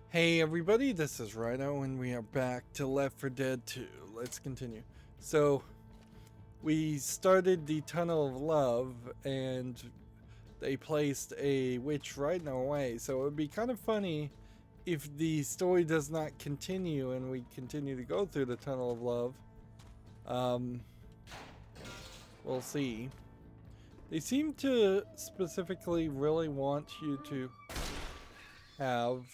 Hey everybody, this is Rydo and we are back to Left 4 Dead 2. Let's continue. So, we started the Tunnel of Love and they placed a witch right in our way. So it would be kind of funny if the story does not continue and we continue to go through the Tunnel of Love. We'll see. They seem to specifically really want you to have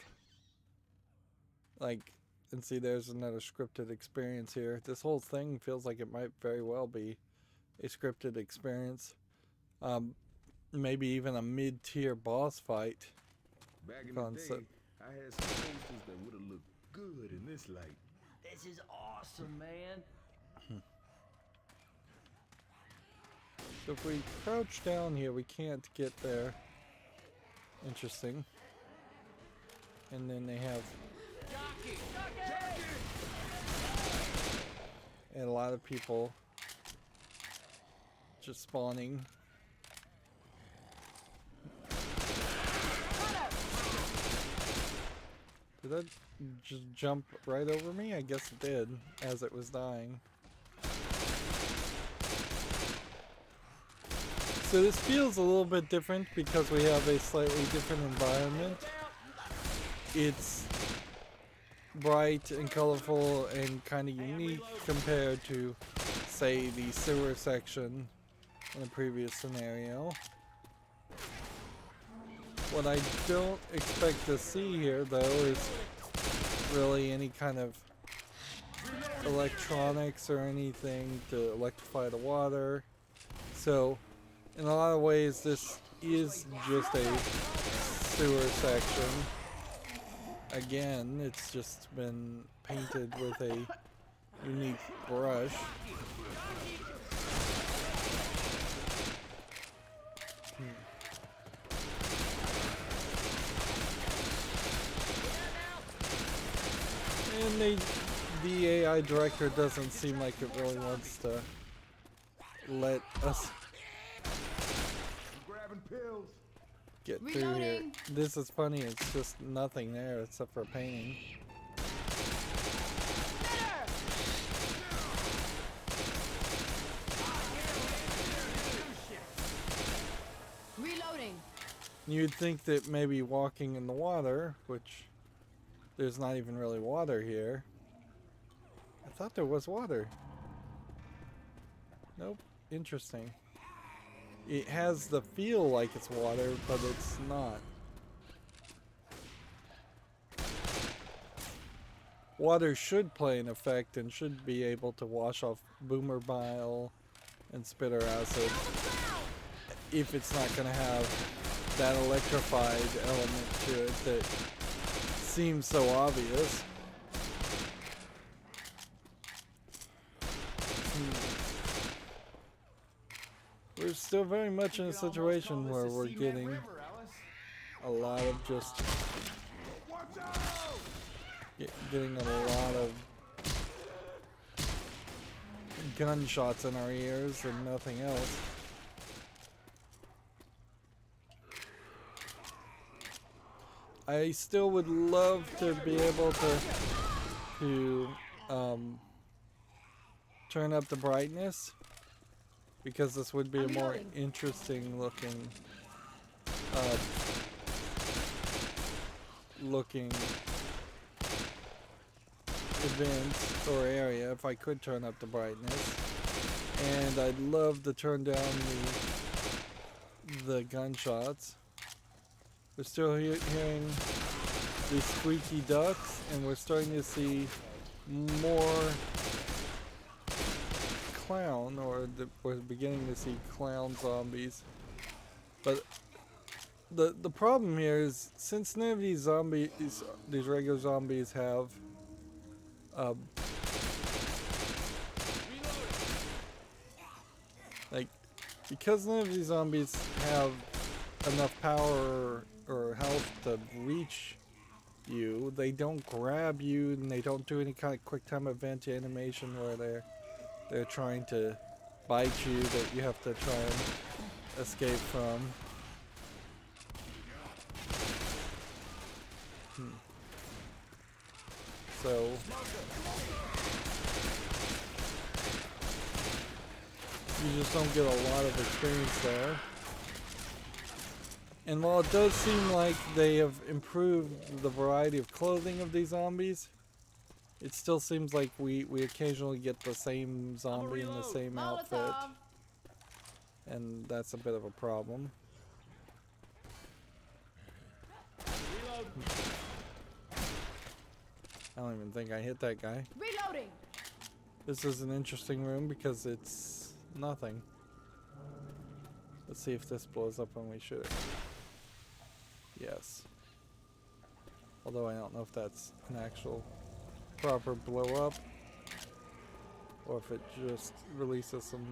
and see, there's another scripted experience here. This whole thing feels like it might very well be a scripted experience. Maybe even a mid-tier boss fight Back in concept. the day, I had some posters that would have looked good in this light. This is awesome, man. So if we crouch down here, we can't get there. Interesting. And then they have... And a lot of people just spawning. Did that just jump right over me? I guess it did, as it was dying. So this feels a little bit different because we have a slightly different environment. It's bright and colorful and kind of unique compared to, say, the sewer section in a previous scenario. What I don't expect to see here, though, is really any kind of electronics or anything to electrify the water. So, in a lot of ways, this is just a sewer section. Again, it's just been painted with a unique brush. And the AI director doesn't seem like it really wants to let us get through here. This is funny, it's just nothing there except for a painting. Reloading. You'd think that maybe walking in the water, which there's not even really water here. I thought there was water. Nope. Interesting. It has the feel like it's water, but it's not. Water should play an effect and should be able to wash off boomer bile and spitter acid if it's not going to have that electrified element to it that seems so obvious. We're still very much in a situation where we're getting a lot of just getting a lot of gunshots in our ears and nothing else. I still would love to be able to turn up the brightness, because this would be a more interesting looking event or area if I could turn up the brightness. And I'd love to turn down the gunshots. We're still hearing the squeaky ducks, and we're starting to see more clown, or we're beginning to see clown zombies. But the problem here is, since none of these zombies, these regular zombies have because none of these zombies have enough power or health to reach you, they don't grab you, and they don't do any kind of quick time event animation where they're trying to bite you that you have to try and escape from. so you just don't get a lot of experience there. And while it does seem like they have improved the variety of clothing of these zombies, it still seems like we occasionally get the same zombie in the same outfit. Molotov. And that's a bit of a problem. I don't even think I hit that guy. Reloading. This is an interesting room because it's nothing. Let's see if this blows up when we shoot it. Yes. Although I don't know if that's an actual proper blow up or if it just releases some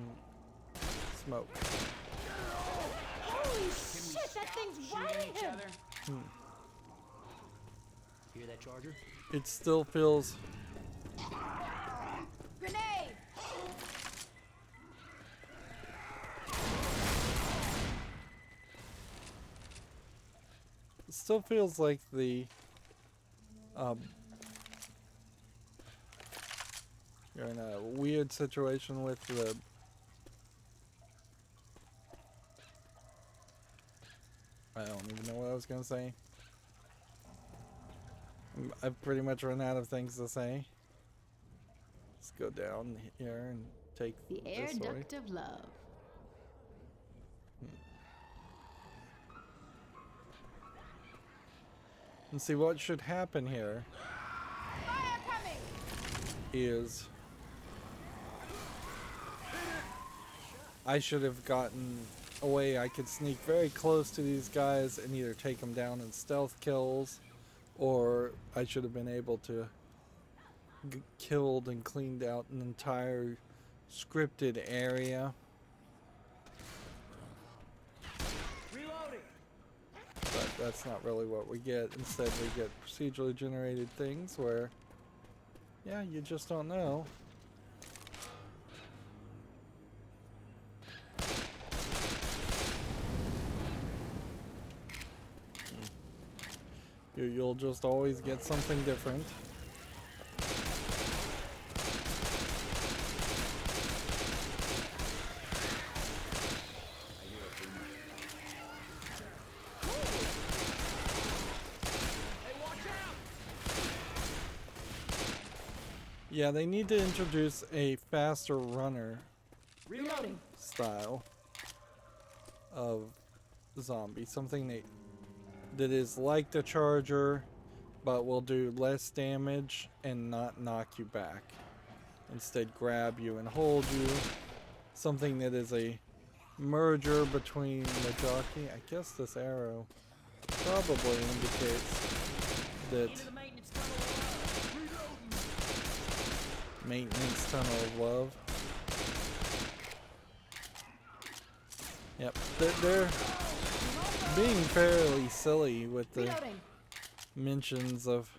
smoke. Holy shit, that thing's right at him. Hear that charger? It still feels Grenade. like the you're in a weird situation with the I don't even know what I was gonna say. I've pretty much run out of things to say. Let's go down here and take The air this way. duct of love. And see what should happen here Fire coming. is I should have gotten a way I could sneak very close to these guys and either take them down in stealth kills, or I should have been able to killed and cleaned out an entire scripted area. But that's not really what we get. Instead we get procedurally generated things where, yeah, you just don't know. You'll just always get something different. Yeah, they need to introduce a faster runner Reloading. style of zombie. Something that is like the charger, but will do less damage and not knock you back. Instead, grab you and hold you. Something that is a merger between the jockey. I guess this arrow probably indicates that maintenance tunnel of love. Yep, they're being fairly silly with the mentions of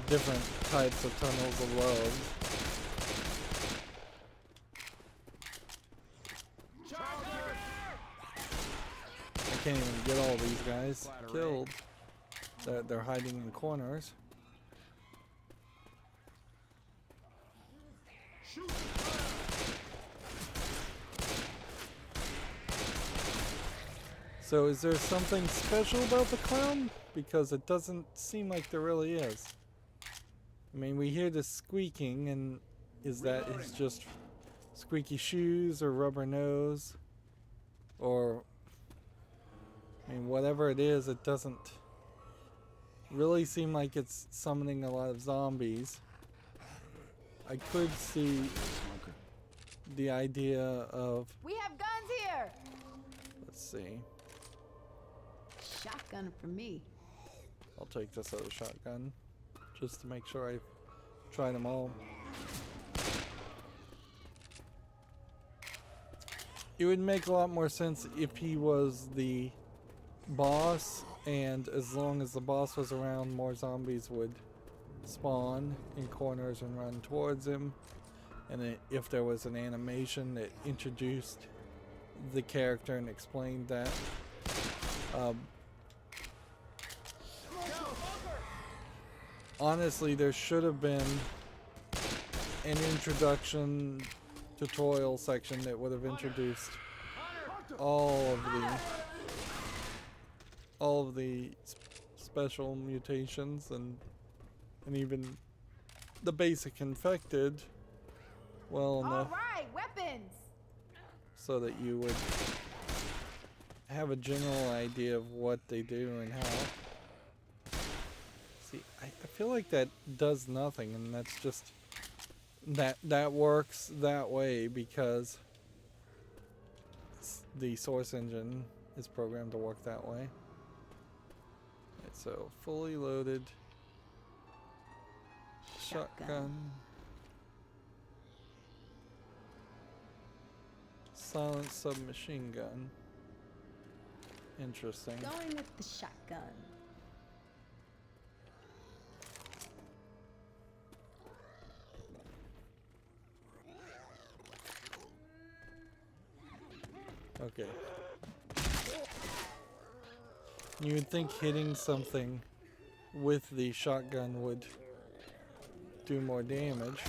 different types of tunnels of love. I can't even get all these guys killed. They're hiding in corners. So is there something special about the clown? Because it doesn't seem like there really is. I mean, we hear the squeaking, and is that his just squeaky shoes or rubber nose? Or, I mean, whatever it is, it doesn't really seem like it's summoning a lot of zombies. I could see the idea of, We have guns here. let's see, Shotgun for me. I'll take this other shotgun just to make sure I've tried them all. It would make a lot more sense if he was the boss, and as long as the boss was around, more zombies would spawn in corners and run towards him. And if there was an animation that introduced the character and explained that. honestly, there should have been an introduction tutorial section that would have introduced all of the special mutations and even the basic infected well enough All right, weapons. so that you would have a general idea of what they do and how. See, I feel like that does nothing, and that's just that works that way because the source engine is programmed to work that way. Right, so fully loaded shotgun. Silent submachine gun. Interesting. Going with the shotgun. Okay. You would think hitting something with the shotgun would do more damage.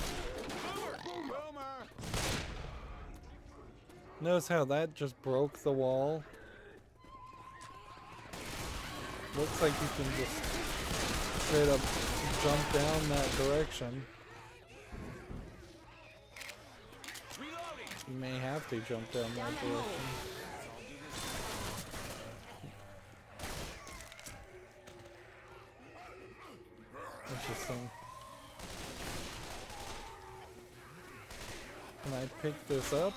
Notice how that just broke the wall? Looks like you can just straight up jump down that direction. You may have to jump down that direction. Interesting. Can I pick this up?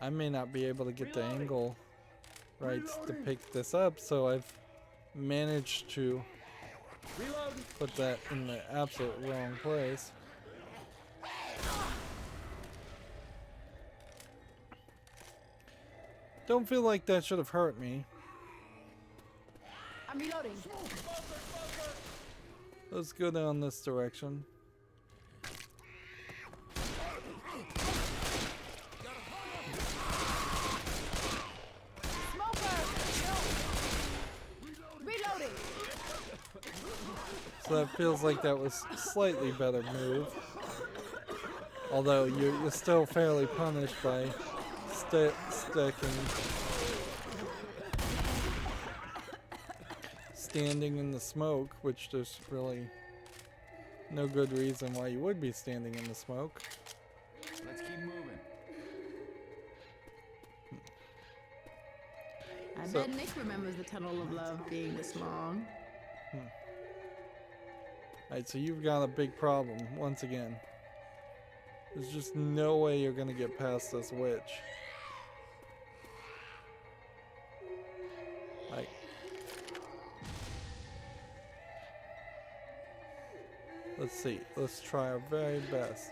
I may not be able to get the angle right to pick this up, so I've managed to put that in the absolute wrong place. Don't feel like that should have hurt me. I'm reloading. Let's go down this direction. Reloading. So that feels like that was a slightly better move. Although you're still fairly punished by standing in the smoke, which there's really no good reason why you would be standing in the smoke. Let's keep moving. I So- bet Nick remembers the Tunnel of Love being this long. Alright, so you've got a big problem once again. There's just no way you're gonna get past this witch. Like, let's see. Let's try our very best.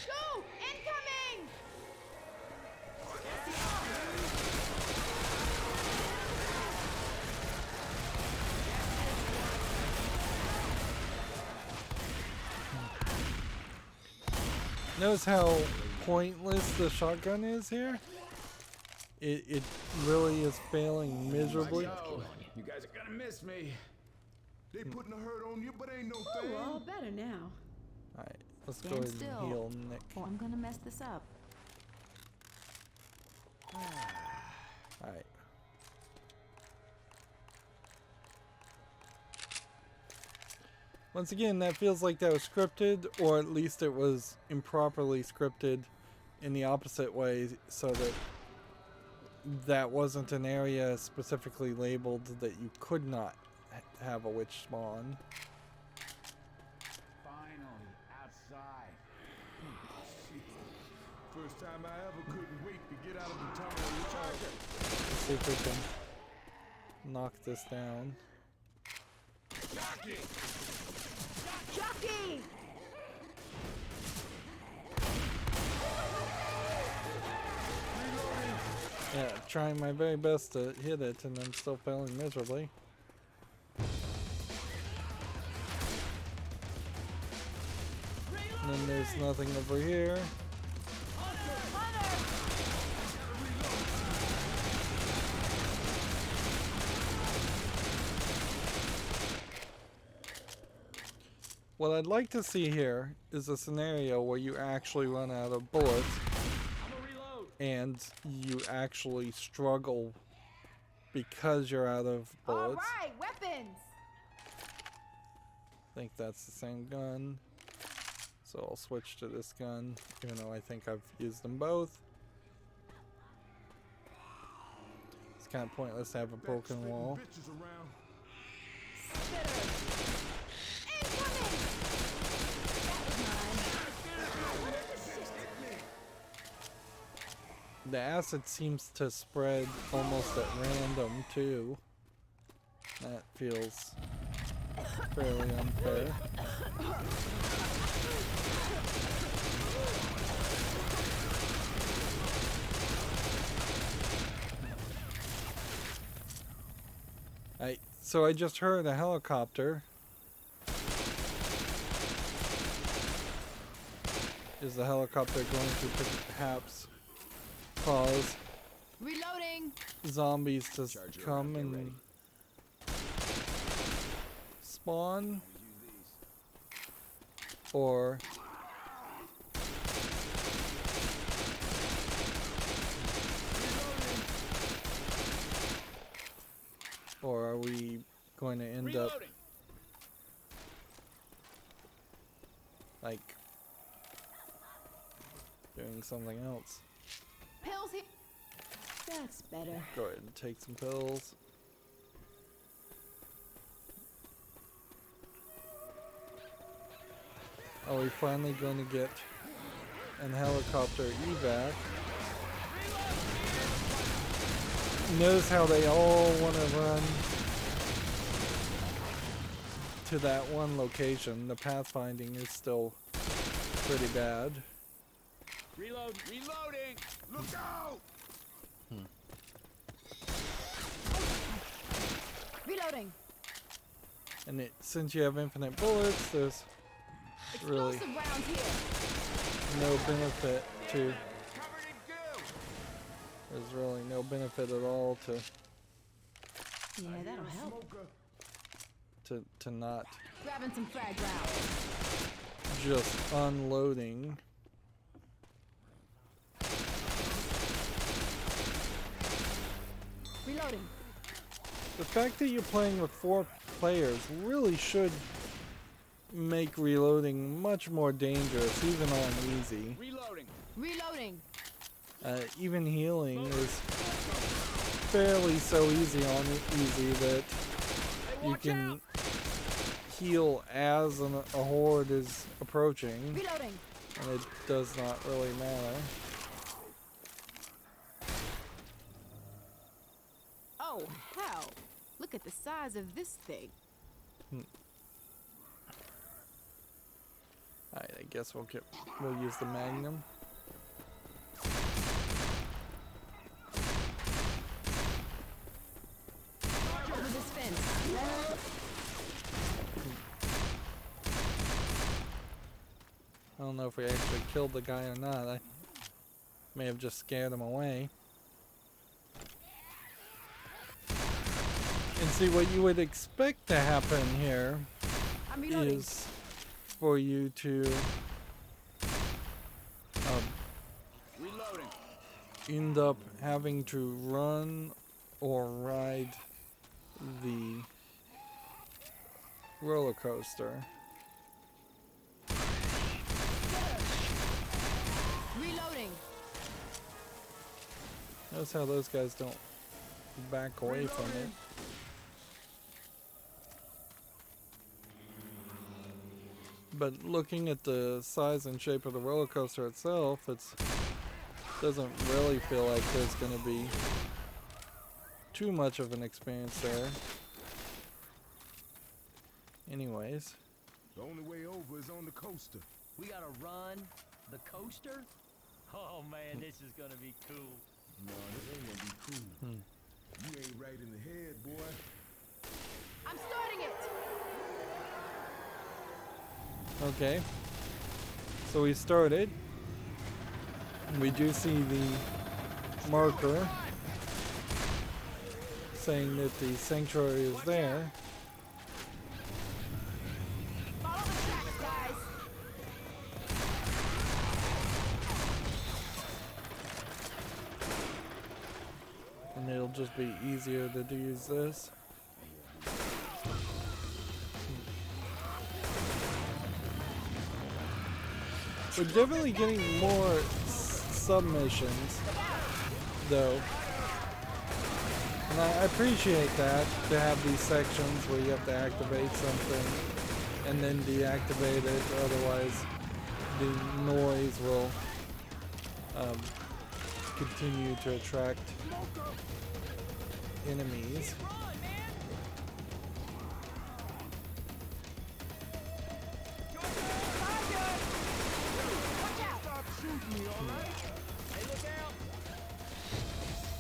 Go! Incoming! Notice how pointless the shotgun is here? It really is failing miserably. Yo, you guys are gonna miss me. They putting a hurt on you, but ain't no thing. Oh, all better now. Alright, let's go Stand ahead and still. heal Nick. Oh, I'm gonna mess this up. Alright. Once again, that feels like that was scripted, or at least it was improperly scripted in the opposite way, so that that wasn't an area specifically labeled that you could not have a witch spawn. Finally, outside. First time I ever couldn't wait to get out of the tunnel of the charger. Let's see if we can knock this down. Jockey! Yeah, trying my very best to hit it and then still failing miserably. And then there's nothing over here. what I'd like to see here is a scenario where you actually run out of bullets and you actually struggle because you're out of All bullets. right, weapons. I think that's the same gun. So I'll switch to this gun, even though I think I've used them both. It's kind of pointless to have a broken wall. Bitches around. The acid seems to spread almost at random too. That feels fairly unfair. So I just heard a helicopter. Is the helicopter going to perhaps cause Reloading. zombies to come and spawn? Or are we going to end up like doing something else? Pills here. That's better. Go ahead and take some pills. Are we finally going to get an helicopter evac? Notice how they all want to run to that one location. The pathfinding is still pretty bad. Reload. Reloading. Look out. Reloading. And since you have infinite bullets, there's really Explosive rounds here. no benefit to. Covered in goo. There's really no benefit at all to Yeah, that'll help. Smoker. to not Grabbing some frag rounds. just unloading. Reloading. The fact that you're playing with 4 players really should make reloading much more dangerous, even on easy. Reloading. Reloading. Even healing is fairly so easy on easy that you can heal as a horde is approaching, Reloading. and it does not really matter. Oh, hell. Look at the size of this thing. Alright, I guess we'll use the Magnum. Over this fence. I don't know if we actually killed the guy or not. I may have just scared him away. And see, what you would expect to happen here I'm reloading. is for you to Reloading. end up having to run or ride the roller coaster. Reloading. Notice how those guys don't back away from it. But looking at the size and shape of the roller coaster itself, it doesn't really feel like there's going to be too much of an experience there. Anyways, The only way over is on the coaster. We gotta run the coaster? Oh man, this is gonna be cool. No, this ain't gonna be cool. You ain't right in the head, boy. I'm starting it. okay. So we started. We do see the marker saying that the sanctuary is there. Follow the tracks. And it'll just be easier to use this. We're definitely getting more submissions, though. And I appreciate that, to have these sections where you have to activate something and then deactivate it, otherwise the noise will continue to attract enemies.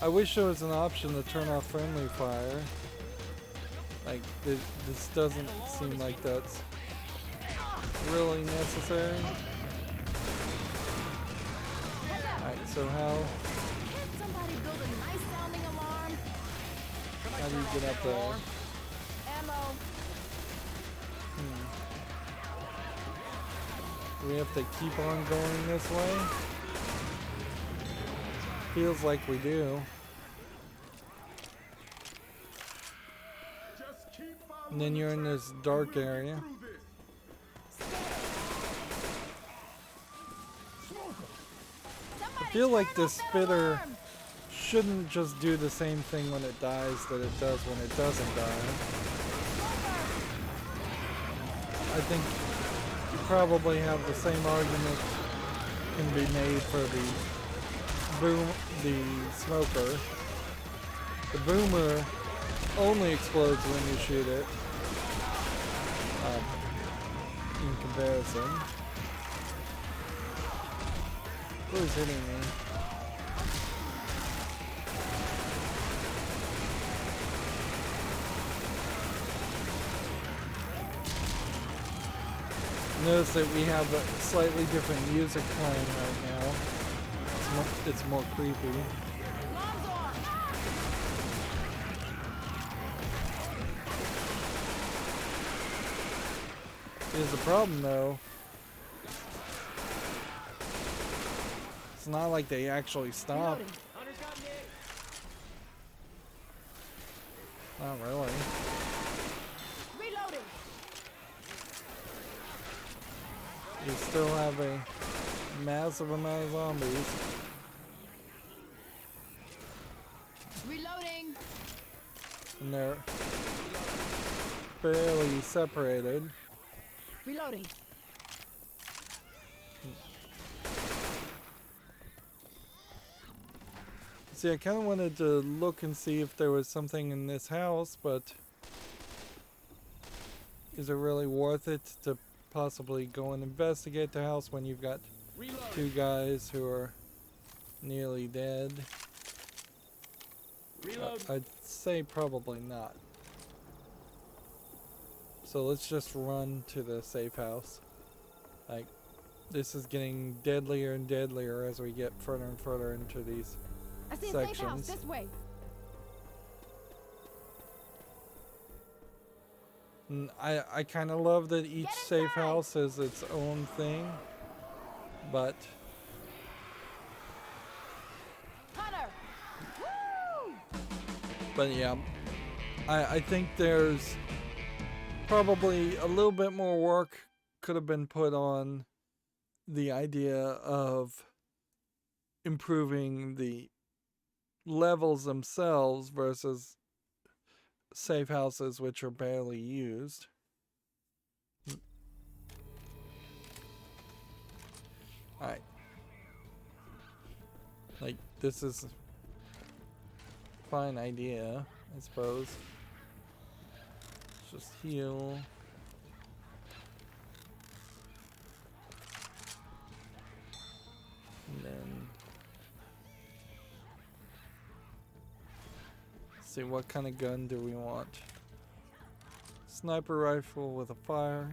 I wish there was an option to turn off friendly fire. Like, this doesn't seem like that's really necessary. Alright, so how do you get up there? Do we have to keep on going this way? Feels like we do. And then you're in this dark area. I feel like the spitter shouldn't just do the same thing when it dies that it does when it doesn't die. I think you probably have the same argument can be made for the smoker. The boomer only explodes when you shoot it. In comparison. Who is hitting me? Notice that we have a slightly different music playing right now. It's more creepy. Here's the problem though. It's not like they actually stop. Not really. Reloading. You still have a massive amount of zombies. Reloading. And they're barely separated. Reloading. See, I kind of wanted to look and see if there was something in this house, but is it really worth it to possibly go and investigate the house when you've got two guys who are nearly dead? I'd say probably not. So let's just run to the safe house. Like, this is getting deadlier and deadlier as we get further and further into these I see a sections. safe house this way. And I kind of love that each safe house is its own thing, but Hunter. Woo! but yeah, I think there's probably a little bit more work could have been put on the idea of improving the levels themselves versus safe houses which are barely used. Alright. Like, this is a fine idea, I suppose. Let's just heal. And then see, what kind of gun do we want? Sniper rifle with a fire?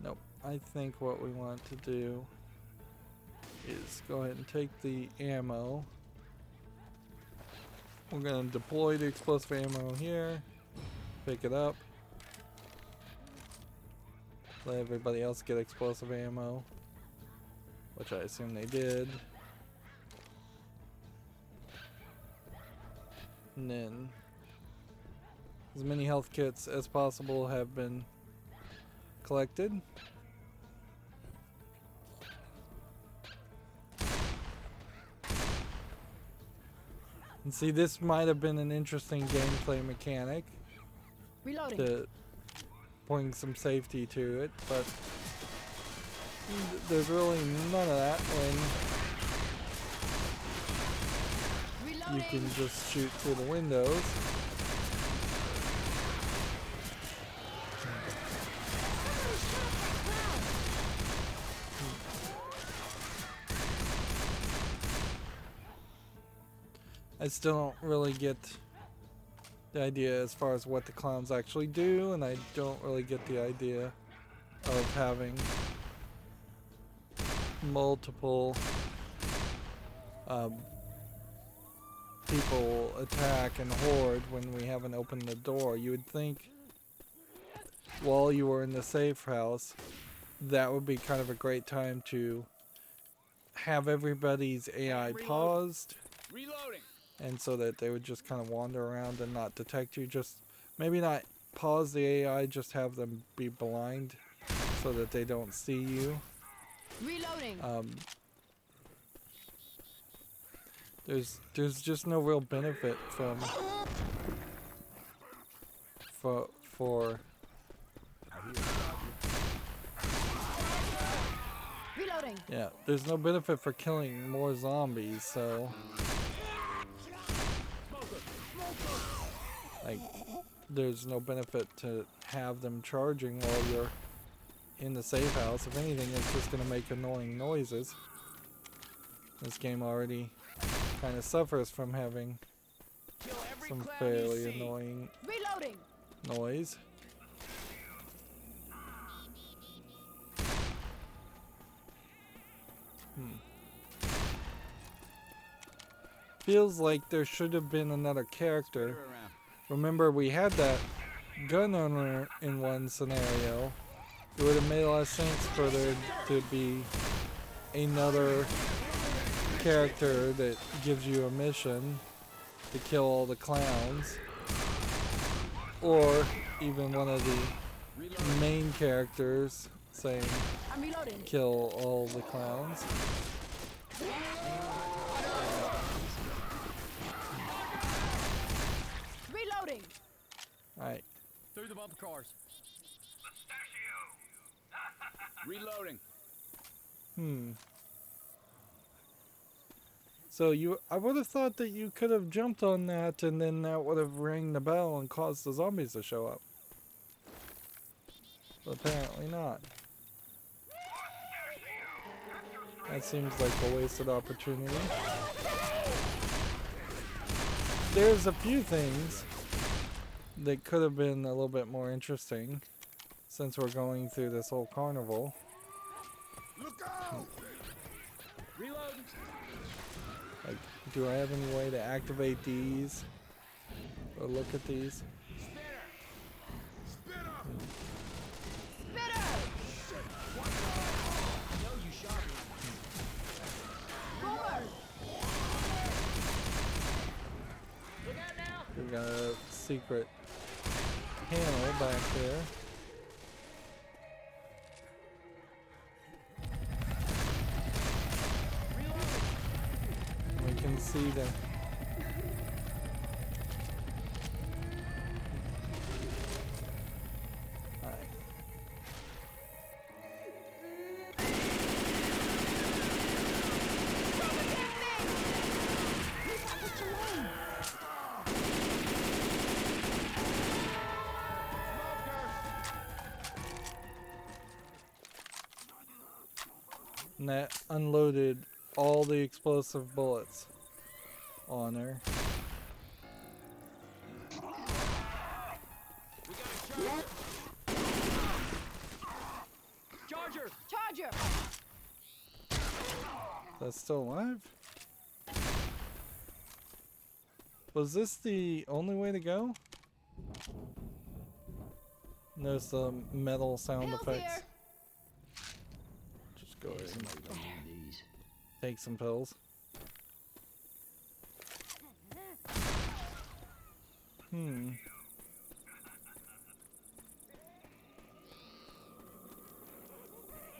Nope. I think what we want to do is go ahead and take the ammo. We're going to deploy the explosive ammo here. Pick it up. Let everybody else get explosive ammo, which I assume they did. And then as many health kits as possible have been collected. And see, this might have been an interesting gameplay mechanic Reloading. to bring some safety to it, but there's really none of that when Reloading. you can just shoot through the windows. I still don't really get the idea as far as what the clowns actually do, and I don't really get the idea of having multiple people attack and horde when we haven't opened the door. You would think while you were in the safe house, that would be kind of a great time to have everybody's AI paused. Reloading. And so that they would just kind of wander around and not detect you. Just maybe not pause the AI, just have them be blind so that they don't see you. Reloading. There's just no real benefit for Reloading. yeah, there's no benefit for killing more zombies, so like there's no benefit to have them charging while you're in the safe house. If anything, it's just gonna make annoying noises. This game already kind of suffers from having some fairly annoying Reloading. noise. Feels like there should have been another character. Remember, we had that gun owner in one scenario. It would have made a lot of sense for there to be another character that gives you a mission to kill all the clowns. Or even one of the main characters saying, I'm reloading. kill all the clowns. Reloading. Alright. Through the bumper cars. Reloading. So I would have thought that you could have jumped on that and then that would have rang the bell and caused the zombies to show up. But apparently not. That seems like a wasted opportunity. There's a few things that could have been a little bit more interesting since we're going through this whole carnival. Look out! Reloading. Like, do I have any way to activate these? Or look at these? Spitter! Spitter. No, you shot me. Forward. Look out now. We got a secret panel back there. We can see the Alright. And that unloaded all the explosive bullets on her. Charger. Charger. That's still alive? Was this the only way to go? There's the metal sound Pills effects. here. Just go ahead and Somebody don't need these. take some pills. Hmm.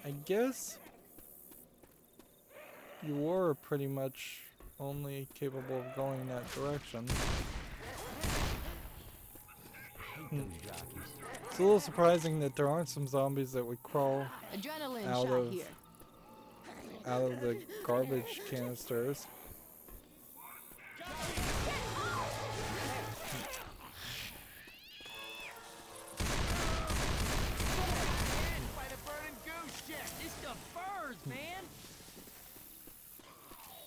I guess you were pretty much only capable of going that direction. It's a little surprising that there aren't some zombies that would crawl Adrenaline out shot of here. the garbage canisters. By the burning goose shit. This stuff burns, man.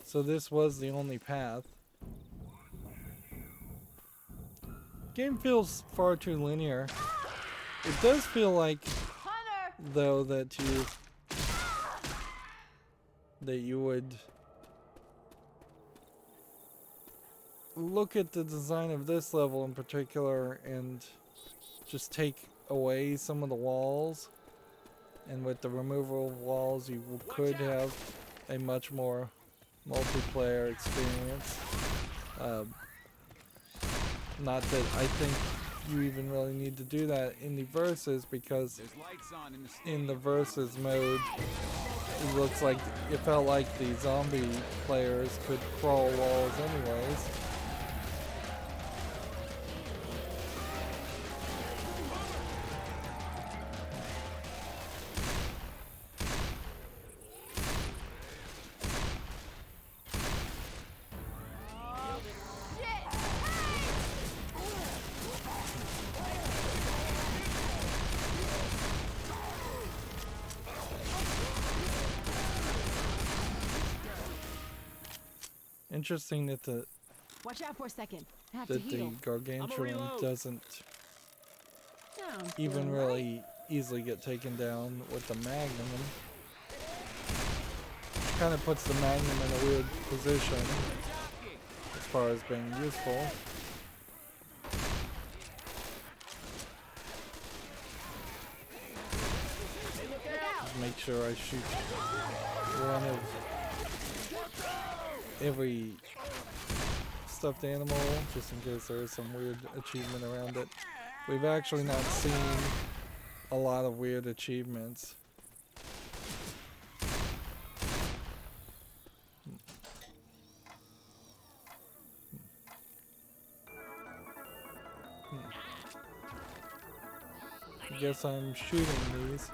So this was the only path. Game feels far too linear. It does feel like, though, that you would look at the design of this level in particular and just take away some of the walls, and with the removal of walls you could have a much more multiplayer experience. Not that I think you even really need to do that in the versus, because in the versus mode it looks like it felt like the zombie players could crawl walls anyways. Interesting that the Watch out for a second. I have to the heal. gargantuan reload. doesn't Sounds even good, really easily get taken down with the magnum. Kind of puts the magnum in a weird position as far as being useful. Just make sure I shoot one of every stuffed animal, just in case there is some weird achievement around it. We've actually not seen a lot of weird achievements. I guess I'm shooting these.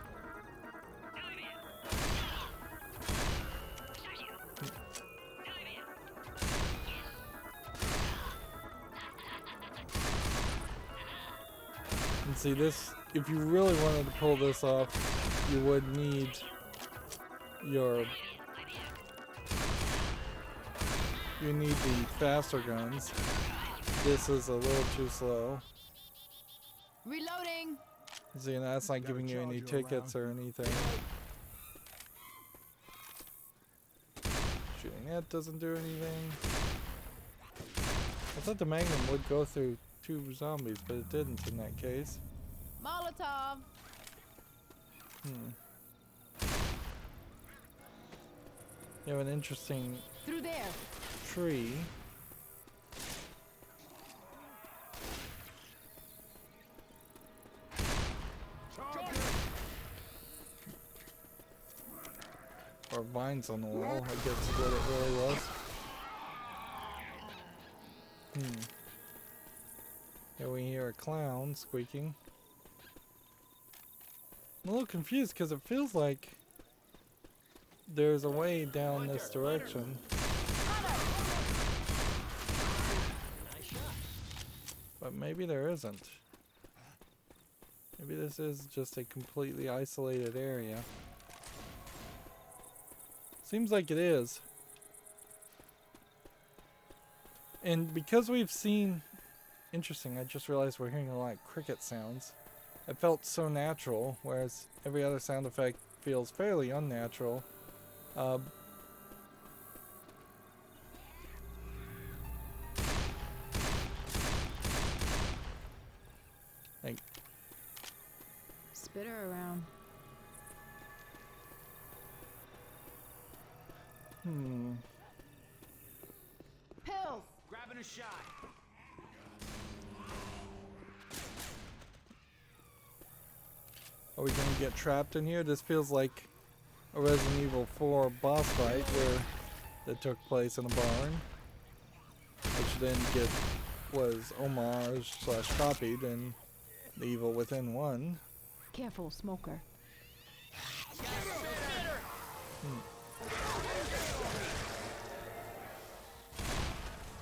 And see this, if you really wanted to pull this off, you would need the faster guns. This is a little too slow. Reloading. See, and that's not giving you any tickets or anything. Shooting that doesn't do anything. I thought the magnum would go through 2 zombies, but it didn't in that case. Molotov. You have an interesting Through there. tree. Or vines on the wall, I guess is what it really was. Here we hear a clown squeaking. I'm a little confused because it feels like there's a way down this direction. But maybe there isn't. Maybe this is just a completely isolated area. Seems like it is. And because we've seen... Interesting, I just realized we're hearing a lot of cricket sounds. It felt so natural, whereas every other sound effect feels fairly unnatural. Like... Spit her around. Pills. Grabbing a shot. Are we gonna get trapped in here? This feels like a Resident Evil 4 boss fight that took place in a barn, which then was homage / copied in The Evil Within 1. Careful, smoker.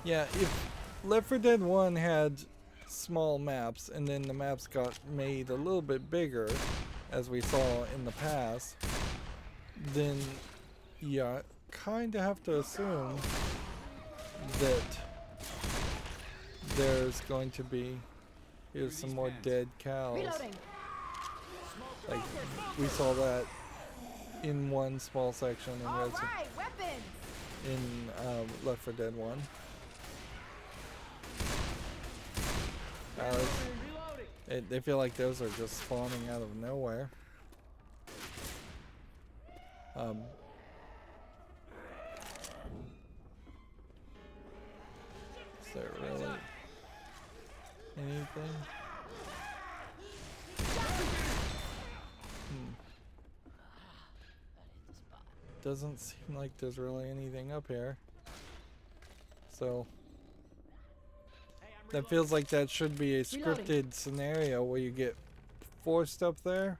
Yeah, if Left 4 Dead 1 had small maps and then the maps got made a little bit bigger, as we saw in the past, then yeah, kind of have to assume that there's going to be, here's some more dead cows. Reloading. Like, we saw that in one small section in All right, weapons. Left 4 Dead 1. They feel like those are just spawning out of nowhere. Is there really anything? Doesn't seem like there's really anything up here. So that feels like that should be a scripted scenario where you get forced up there,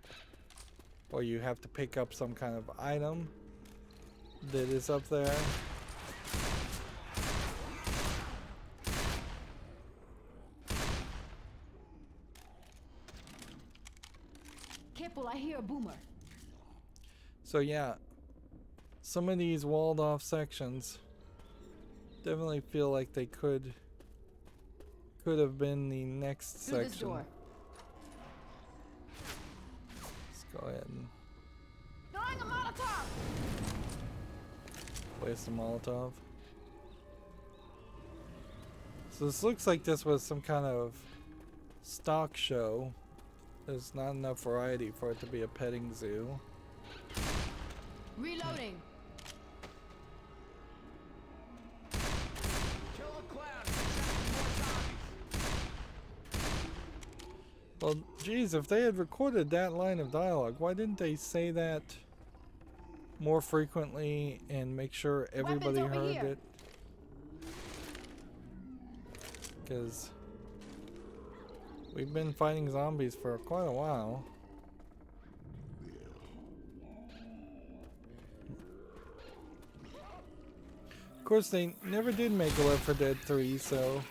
or you have to pick up some kind of item that is up there. Careful, I hear a boomer. So yeah, some of these walled off sections definitely feel like they could have been the next Through this section. door. Let's go ahead and Throwing a Molotov. waste a Molotov. So this looks like this was some kind of stock show. There's not enough variety for it to be a petting zoo. Reloading. Well, geez, if they had recorded that line of dialogue, why didn't they say that more frequently and make sure everybody Weapons over heard here. it? Because we've been fighting zombies for quite a while. Of course, they never did make a Left 4 Dead 3, so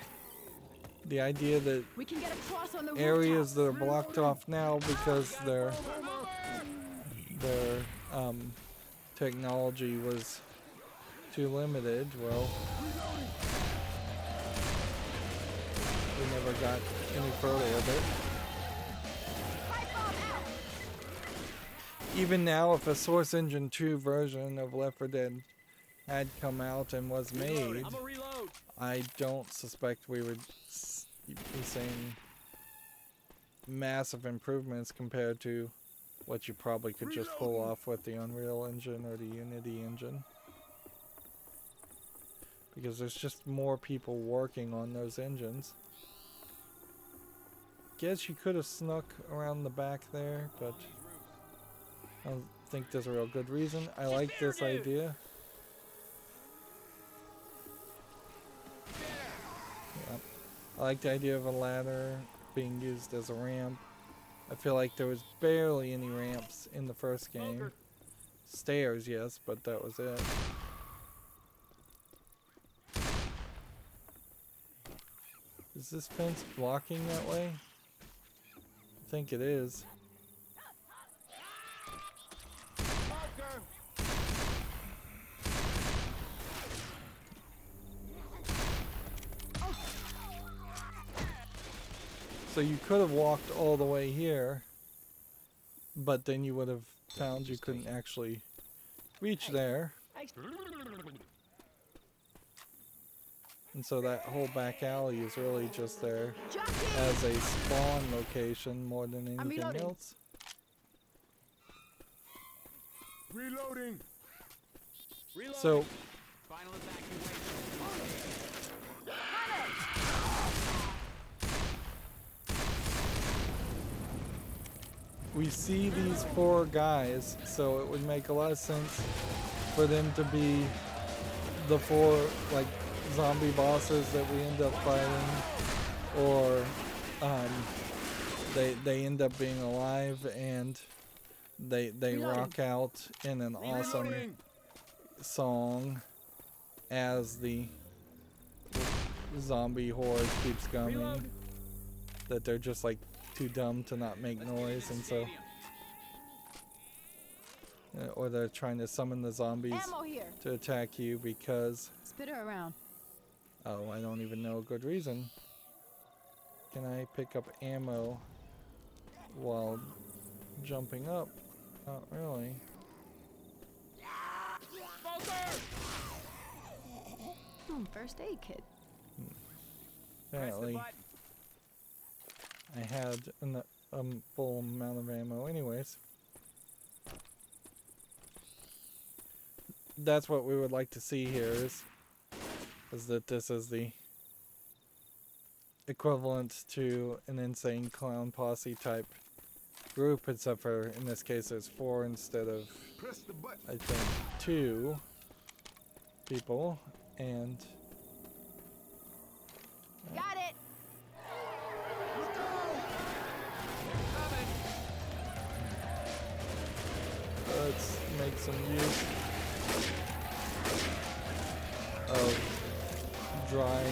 the idea that We can get across on the areas that rooftop. are blocked off now because their technology was too limited, well, we never got any further with it. Even now, if a Source Engine 2 version of Left 4 Dead had come out and was made, I don't suspect we would be seeing massive improvements compared to what you probably could just pull off with the Unreal Engine or the Unity engine. Because there's just more people working on those engines. Guess you could have snuck around the back there, but I don't think there's a real good reason. I like this idea. Yeah. I like the idea of a ladder being used as a ramp. I feel like there was barely any ramps in the first game. Stairs, yes, but that was it. Is this fence blocking that way? I think it is. So you could have walked all the way here, but then you would have found you couldn't actually reach there. And so that whole back alley is really just there as a spawn location more than anything reloading. else. Reloading. So Final evacuation. we see these 4 guys, so it would make a lot of sense for them to be the 4 like zombie bosses that we end up fighting, or they end up being alive and they rock out in an awesome song as the zombie horde keeps coming. That they're just like too dumb to not make noise, and so or they're trying to summon the zombies to attack you because Spit her around. oh, I don't even know a good reason. Can I pick up ammo while jumping up? Not really. First aid kit. Apparently I had a full amount of ammo anyways. That's what we would like to see here is that this is the equivalent to an insane clown posse type group, except for in this case there's 4 instead of I think 2 people, and Got it. let's make some use of dry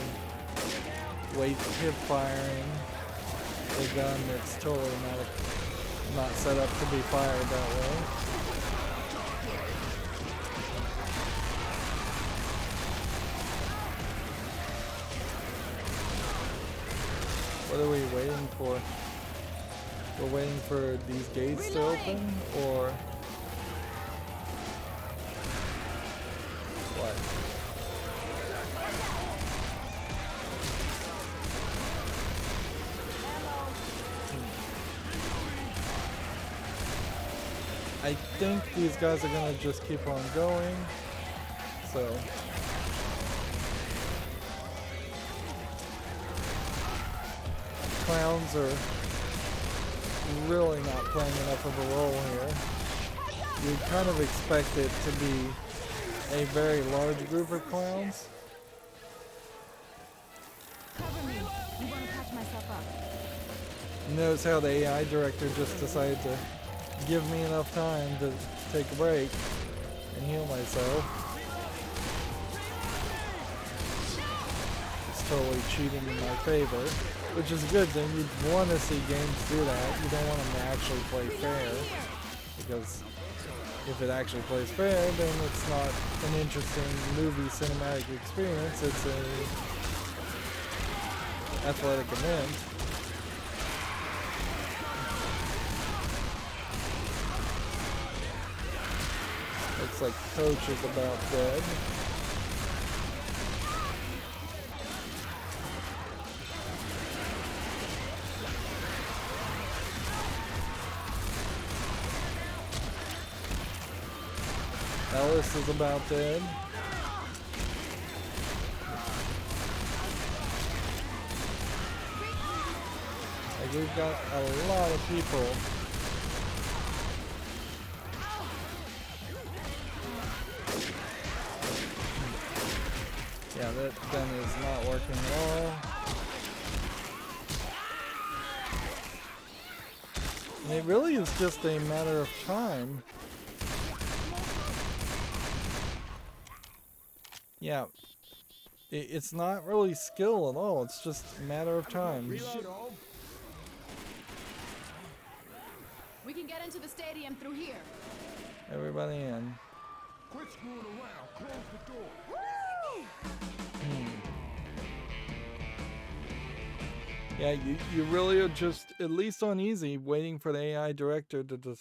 weight hip firing a gun that's totally not set up to be fired that way. What are we waiting for? We're waiting for these gates to open, or what? I think these guys are gonna just keep on going, so clowns are really not playing enough of a role here. You'd kind of expect it to be a very large group of clowns. Cover me. I'm gonna patch myself up. Notice how the AI director just decided to give me enough time to take a break and heal myself. It's totally cheating in my favor, which is a good thing. You'd want to see games do that. You don't want them to actually play fair, because if it actually plays fair, then it's not an interesting movie cinematic experience. It's a athletic event. Looks like Coach is about dead. Ellis is about dead. Like, we've got a lot of people. Yeah, that gun is not working at all. And it really is just a matter of time. Yeah, it's not really skill at all, it's just a matter of time. We can get into the stadium through here. Everybody in. Quit screwing around. Close the door. Yeah, you really are just, at least on easy, waiting for the AI director to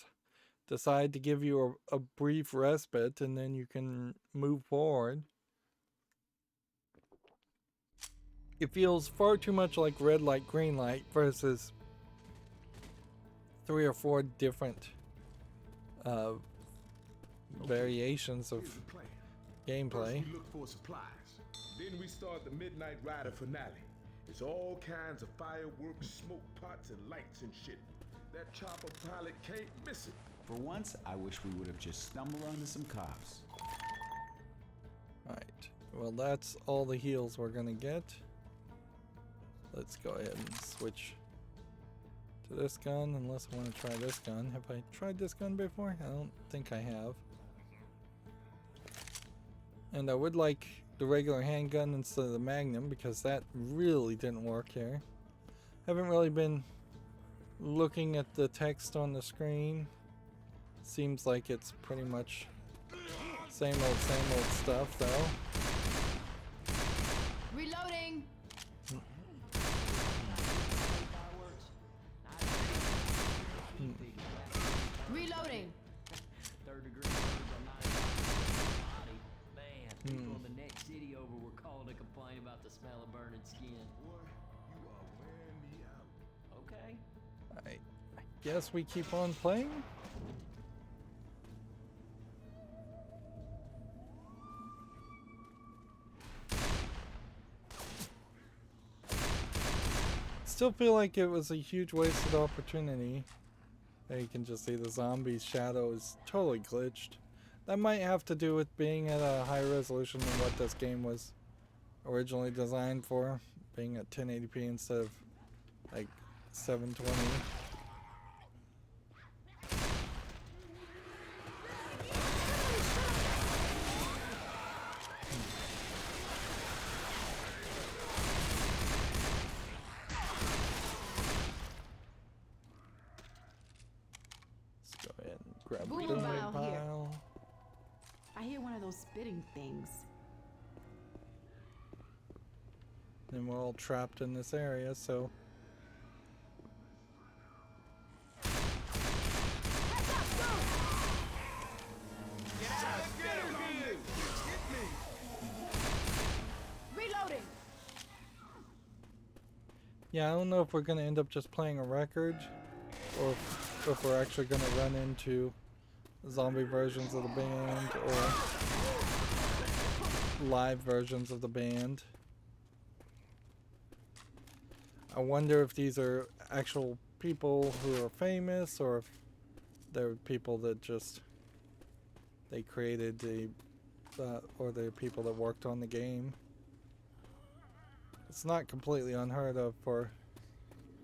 decide to give you a brief respite, and then you can move forward. It feels far too much like red light, green light versus 3 or 4 different variations of gameplay. First we look for supplies. Then we start the Midnight Rider finale. It's all kinds of fireworks, smoke pots, and lights and shit. That chopper pilot can't miss it. For once, I wish we would have just stumbled onto some cops. Alright, well that's all the heals we're gonna get. Let's go ahead and switch to this gun, unless I want to try this gun. Have I tried this gun before? I don't think I have. And I would like the regular handgun instead of the Magnum, because that really didn't work here. Haven't really been looking at the text on the screen. Seems like it's pretty much same old stuff though. Reloading. Reloading. Third degree murders on 95 body. Man, people in the next city over were calling to complain about the smell of burning skin. Boy, you are wearing me out. Okay. I guess we keep on playing. Still feel like it was a huge wasted opportunity. There you can just see the zombie's shadow is totally glitched. That might have to do with being at a higher resolution than what this game was originally designed for, being at 1080p instead of like 720. Grab Boomer the boomer pile here. pile. I hear one of those spitting things. And we're all trapped in this area, so. Reloading. Yeah, I don't know if we're gonna end up just playing a record, or if we're actually gonna run into zombie versions of the band or live versions of the band. I wonder if these are actual people who are famous, or if they're people that just they created the or they're people that worked on the game. It's not completely unheard of for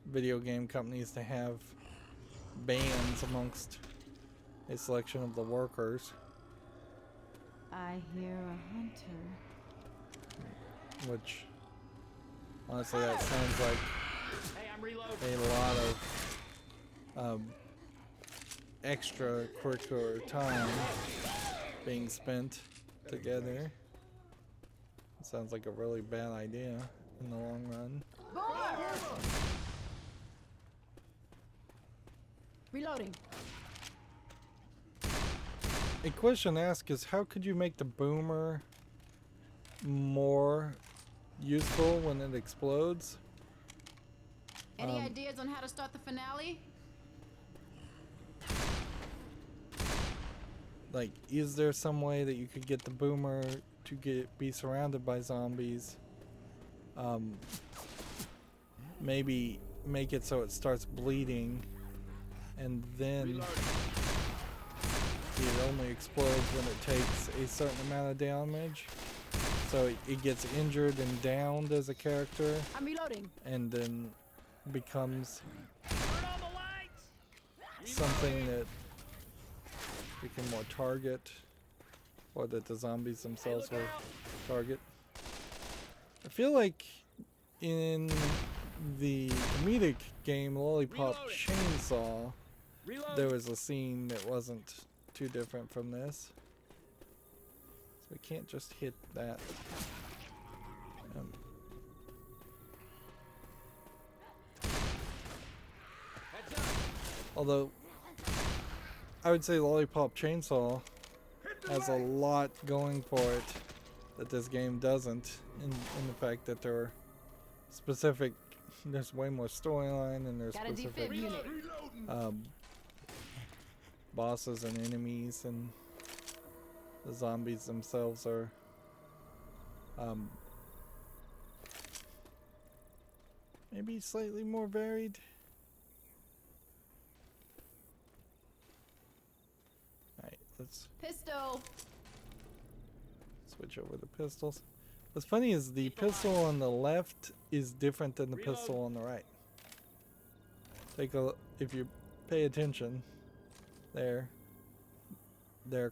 video game companies to have bands amongst a selection of the workers, I hear a hunter. which honestly that sounds like Hey, I'm reloading. a lot of extracurricular time being spent together. It sounds like a really bad idea in the long run. Reloading. A question asked is, how could you make the boomer more useful when it explodes? Any ideas on how to start the finale? Like, is there some way that you could get the boomer to be surrounded by zombies? Maybe make it so it starts bleeding, and then it only explodes when it takes a certain amount of damage. So it gets injured and downed as a character, I'm reloading. and then becomes Turn on the lights. something that we can more target, or that the zombies themselves will target. I feel like in the comedic game Lollipop Chainsaw, there was a scene that wasn't too different from this. So we can't just hit that. Although, I would say Lollipop Chainsaw has a lot going for it that this game doesn't, in the fact that there are specific, there's way more storyline, and there's Got a specific defib unit. bosses and enemies, and the zombies themselves are maybe slightly more varied. let's Pistol. switch over the pistols. What's funny is the pistol on the left is different than the pistol on the right. If you pay attention, they're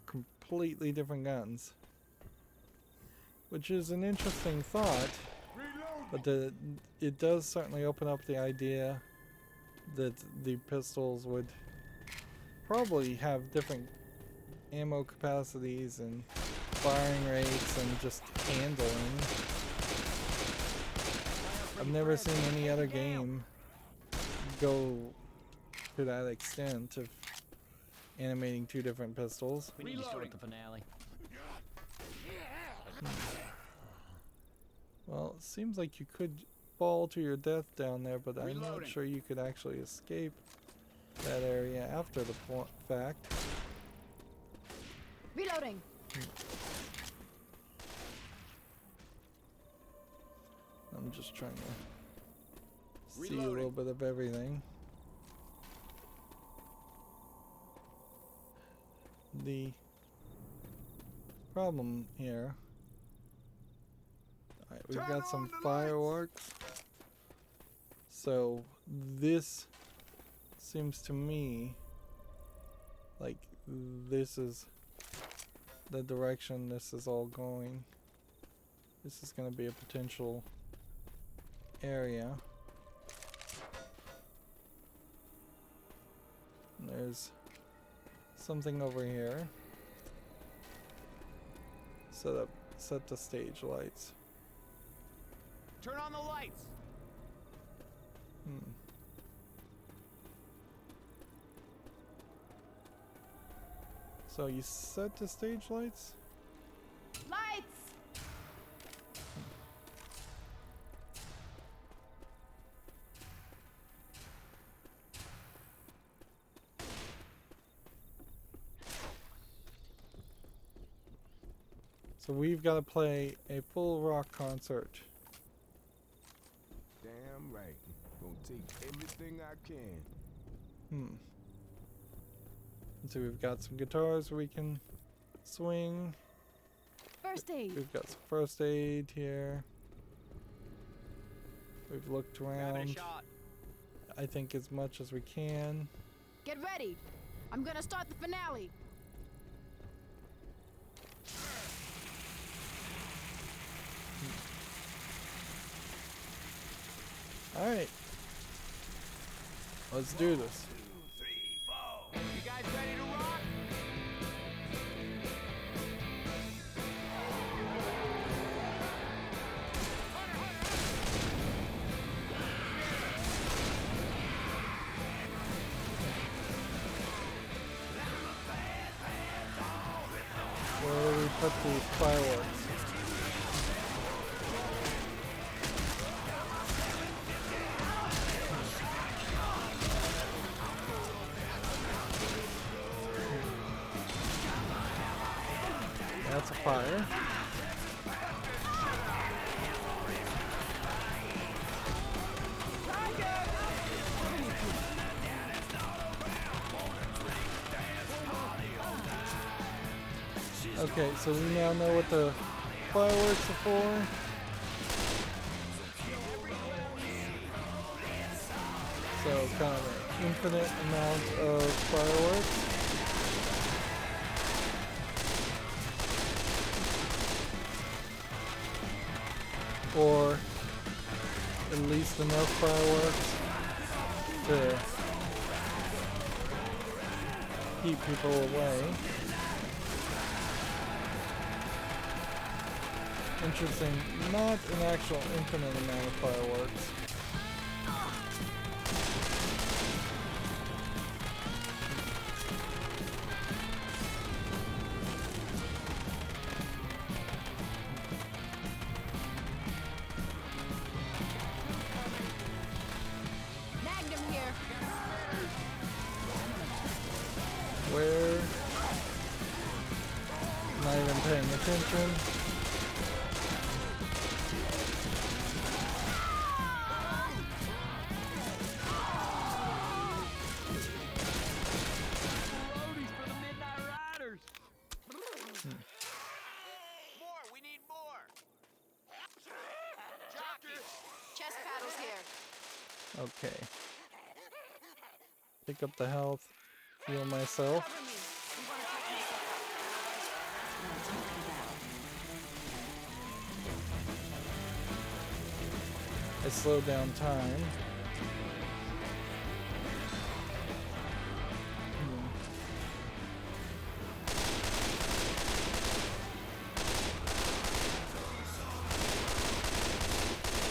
completely different guns, which is an interesting thought. But it does certainly open up the idea that the pistols would probably have different ammo capacities and firing rates and just handling. I've never seen any other game go to that extent of animating two different pistols. We need to start the finale. Well, it seems like you could fall to your death down there, but I'm not sure you could actually escape that area after the fact. Reloading. I'm just trying to see a little bit of everything. The problem here. Alright, we've got some fireworks. So this seems to me like this is the direction this is all going. This is going to be a potential area. And there's something over here. Set the stage lights. Turn on the lights. So you set the stage lights? Lights. So we've got to play a full rock concert. Damn right. Gonna take everything I can. So we've got some guitars we can swing. First aid. We've got some first aid here. We've looked around. I think as much as we can. Get ready. I'm gonna start the finale. Alright. Let's do this. You guys ready to rock? Where do we put the fireworks? That's a fire. Okay, so we now know what the fireworks are for. So kind of an infinite amount of fireworks. Or at least enough fireworks to keep people away. Interesting, not an actual infinite amount of fireworks. Magnum here. Where? Not even paying attention. Roadies for the Midnight Riders. gas paddles here. Okay. Pick up the health. Heal myself. Cover me. We want to touch myself up. I slow down time.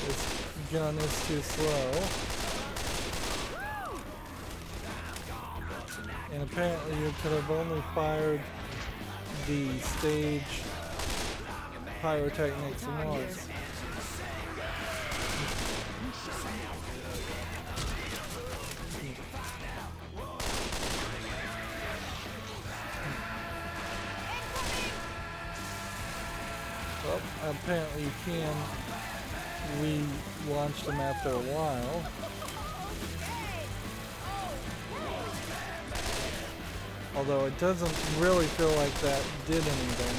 This gun is too slow. And apparently you could have only fired the stage pyrotechnics once. Well, apparently you can relaunch them after a while. Although it doesn't really feel like that did anything.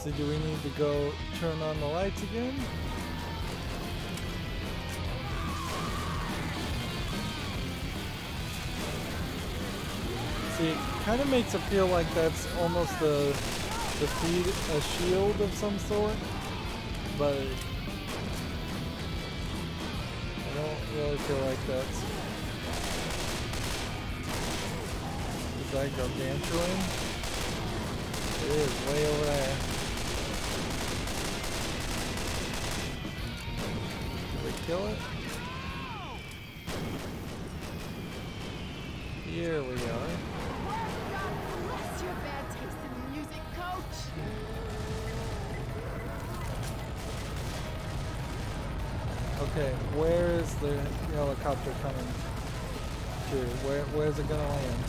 So do we need to go turn on the lights again? See, it kind of makes it feel like that's almost a shield of some sort, but I don't really feel like that's... Is that gargantuan? It is way over there. Kill it. Here we are. What's your bad taste in music, coach? Okay, where is the helicopter coming to? Where's it gonna land?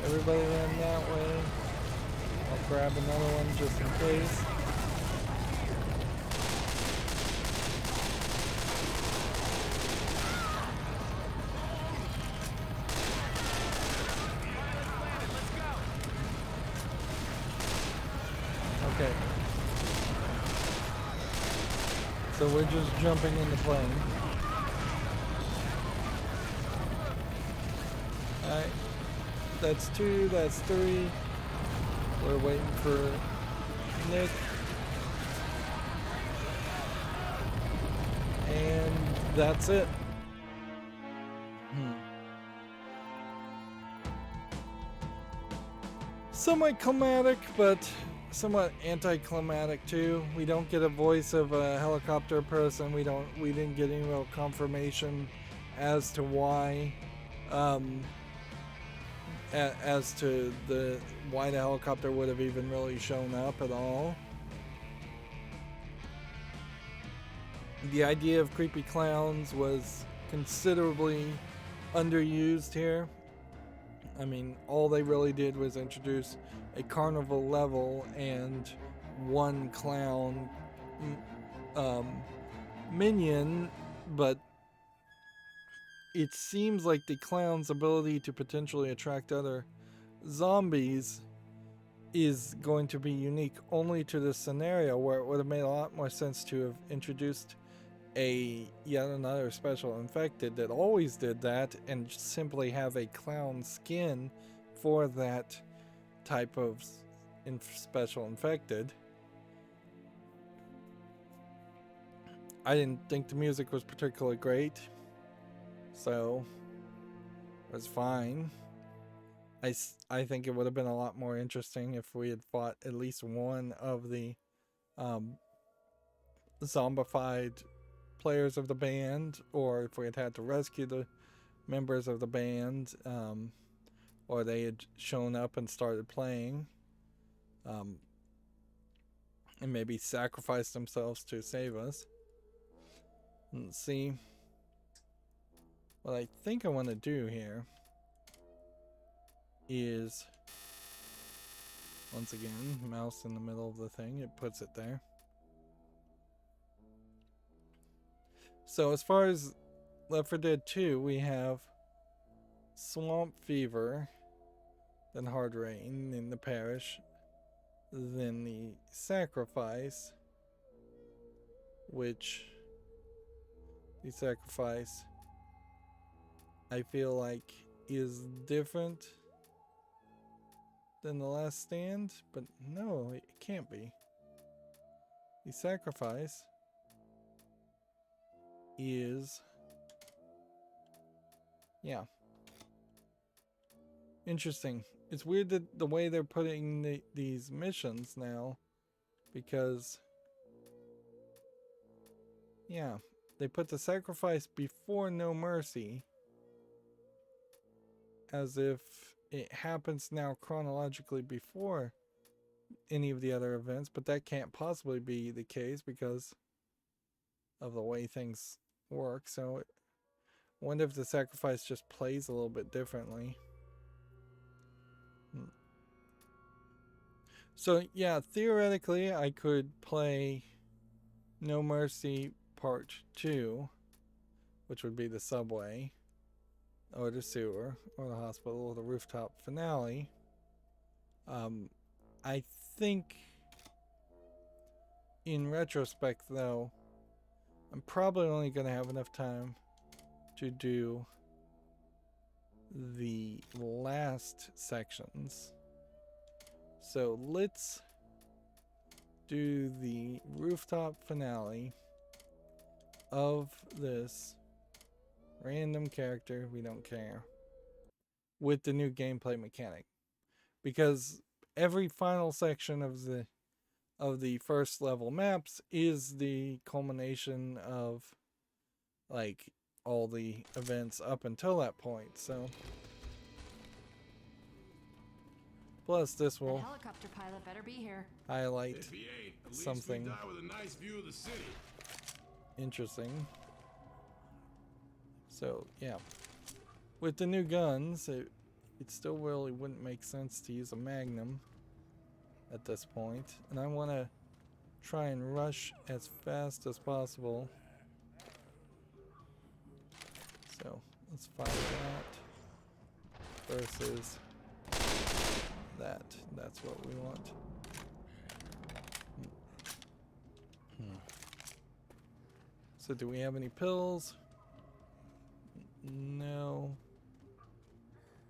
Everybody land that way. I'll grab another one just in case. Okay. So we're just jumping in the plane. Alright. That's 2, that's 3. We're waiting for Nick. And that's it. Somewhat climatic, but somewhat anticlimactic too. We don't get a voice of a helicopter person. We didn't get any real confirmation as to why. As to why the helicopter would have even really shown up at all. The idea of creepy clowns was considerably underused here. I mean, all they really did was introduce a carnival level and one clown minion, but it seems like the clown's ability to potentially attract other zombies is going to be unique only to this scenario, where it would have made a lot more sense to have introduced yet another special infected that always did that, and simply have a clown skin for that type of special infected. I didn't think the music was particularly great, so it was fine. I think it would have been a lot more interesting if we had fought at least one of the zombified players of the band, or if we had to rescue the members of the band, or they had shown up and started playing. and maybe sacrifice themselves to save us. Let's see. What I think I want to do here is, once again, mouse in the middle of the thing, it puts it there. So as far as Left 4 Dead 2, we have swamp fever, then hard rain in the parish, then the sacrifice, which the sacrifice I feel like is different than the Last Stand, but no, it can't be. The sacrifice is, yeah, interesting. It's weird that the way they're putting these missions now, because yeah, they put the sacrifice before No Mercy, as if it happens now chronologically before any of the other events, but that can't possibly be the case because of the way things work. So I wonder if the sacrifice just plays a little bit differently. So yeah, theoretically I could play No Mercy Part 2, which would be the subway, or the sewer, or the hospital, or the rooftop finale. I think in retrospect though, I'm probably only going to have enough time to do the last sections. So let's do the rooftop finale of this random character, we don't care, with the new gameplay mechanic, because every final section of the first level maps is the culmination of like all the events up until that point. So plus this will That helicopter pilot better be here. highlight If he ain't, at least something we die with a nice view of the city. interesting. So yeah, with the new guns, it still really wouldn't make sense to use a Magnum at this point, and I want to try and rush as fast as possible. So let's fire that versus that. That's what we want. So do we have any pills? No.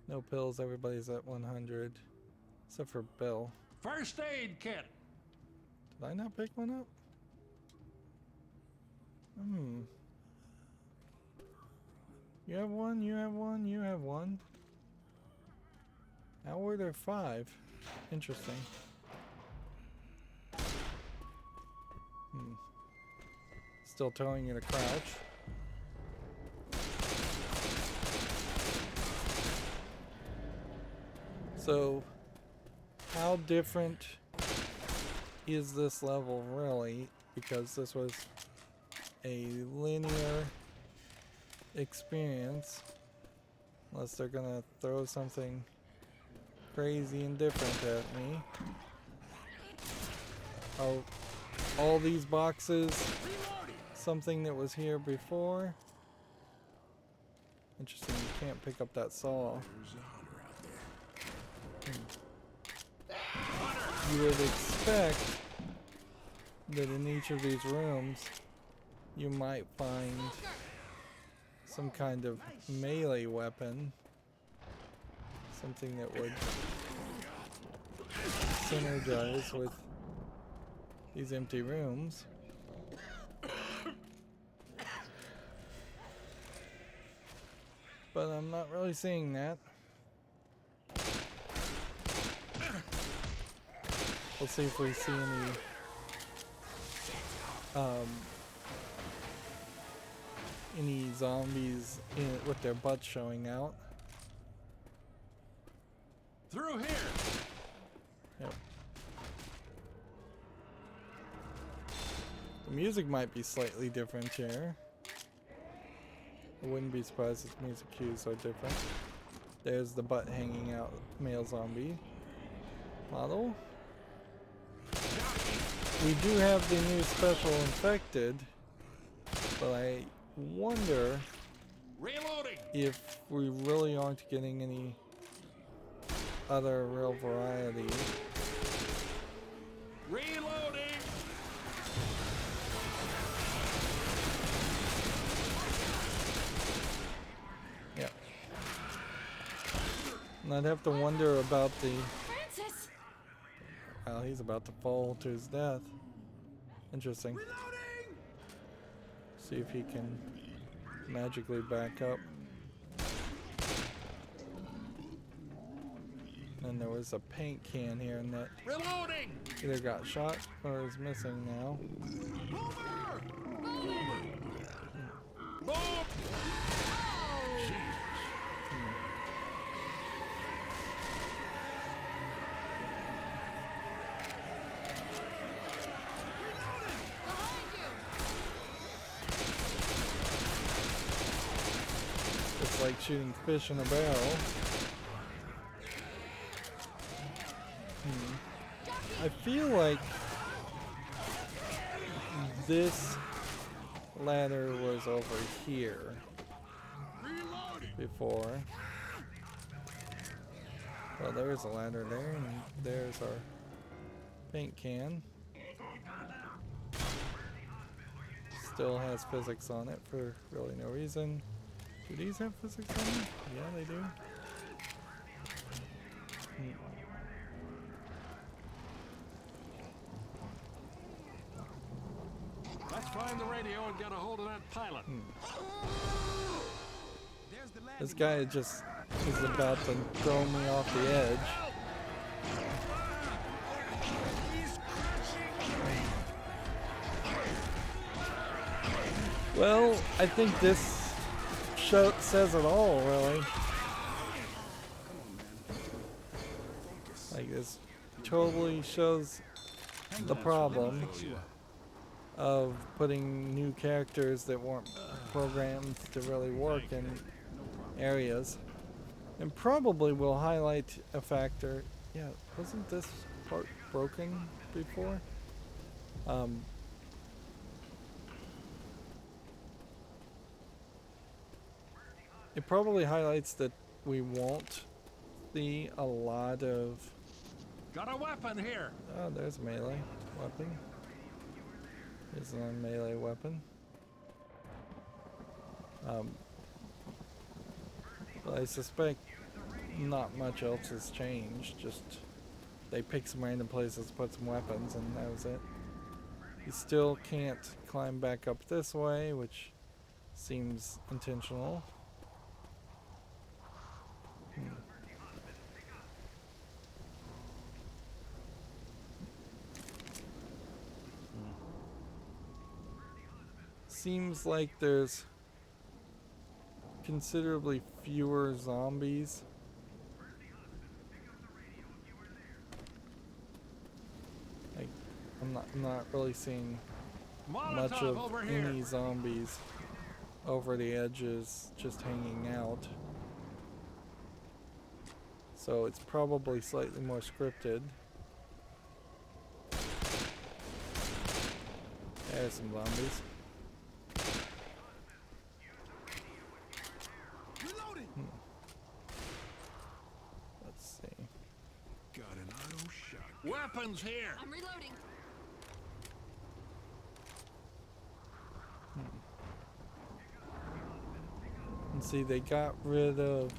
No pills. Everybody's at 100. Except for Bill. First aid kit. Did I not pick one up? You have one, you have one, you have one. How were there 5? Interesting. Still telling you to crouch. So, how different is this level really? Because this was a linear experience. Unless they're gonna throw something crazy and different at me. Oh, all these boxes, something that was here before. Interesting, you can't pick up that saw. You would expect that in each of these rooms you might find some kind of melee weapon, something that would synergize with these empty rooms. But I'm not really seeing that. Let's see if we see any zombies with their butts showing out. Through here. Yep. The music might be slightly different here. I wouldn't be surprised if music cues are different. There's the butt hanging out male zombie model. We do have the new special infected, but I wonder if we really aren't getting any other real variety. Reloading! Yeah. And I'd have to wonder about the... Francis! Well, he's about to fall to his death. Interesting. Reloading! See if he can magically back up. And there was a paint can here and that Reloading! either got shot or is missing now. Boom! It's like shooting fish in a barrel. I feel like this ladder was over here before. Well, there's a ladder there, and there's our paint can. Still has physics on it for really no reason. Do these have physics on them? Yeah, they do. Let's find the radio and get a hold of that pilot. This guy just is about to throw me off the edge. Well, I think this show says it all, really. Like, this totally shows the problem of putting new characters that weren't programmed to really work in areas. And probably will highlight a factor. Yeah, wasn't this part broken before? It probably highlights that we won't see a lot of... Got a weapon here. Oh, there's a melee weapon. There's a melee weapon. But I suspect not much else has changed. Just they picked some random places to put some weapons, and that was it. You still can't climb back up this way, which seems intentional. Seems like there's considerably fewer zombies. Like, I'm not really seeing much of any zombies over the edges just hanging out. So it's probably slightly more scripted. There's some zombies. Let's see. Got an auto shot. Weapons here. I'm reloading. And see, they got rid of...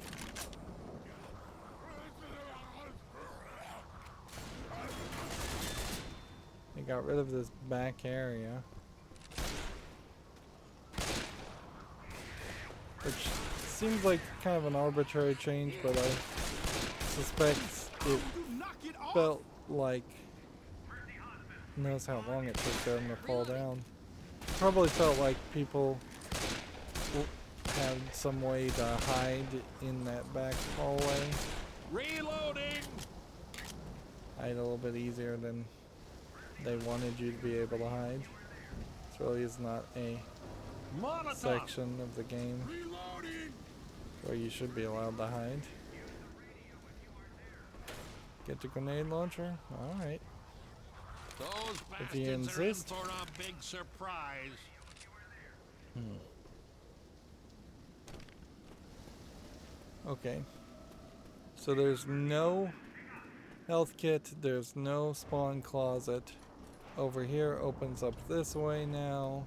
They got rid of this back area. Which seems like kind of an arbitrary change, but I suspect it felt like... Knows how long it took them to fall down. Probably felt like people had some way to hide in that back hallway. Reloading. Hide a little bit easier than they wanted you to be able to hide. really is not a section of the game where you should be allowed to hide. Get the grenade launcher? Alright. Those If you bastards are in insist. for a big surprise. Okay. So there's no health kit, there's no spawn closet. Over here opens up this way now.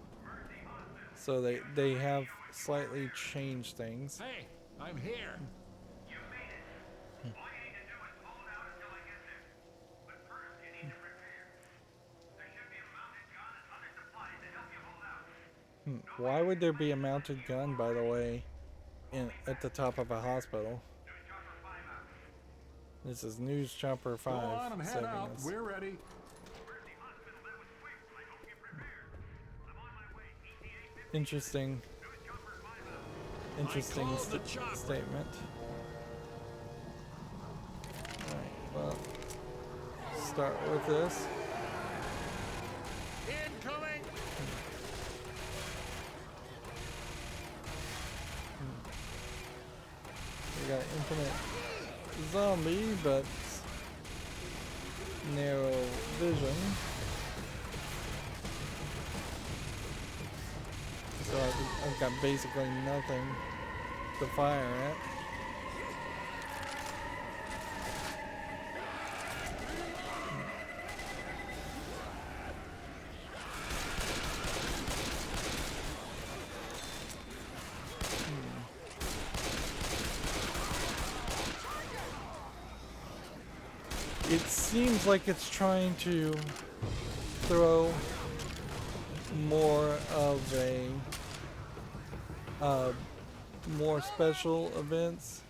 So they have slightly changed things. Hey, I'm here. Why would there be a mounted gun, by the way, at the top of a hospital? This is News Chopper 5. Go on and head saving out. us. We're ready. Interesting called the chopper. statement. Alright, well, start with this. Incoming. We got infinite zombie, but narrow vision. So I've got basically nothing to fire at. It seems like it's trying to throw more of a more special events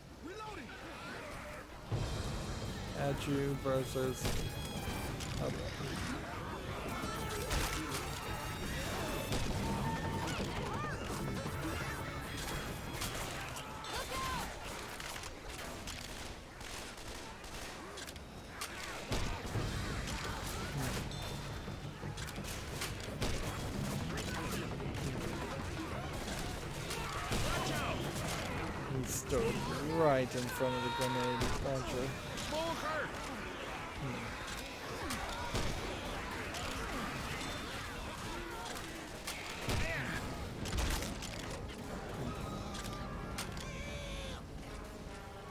at you versus stood right in front of the grenade launcher. Smoker.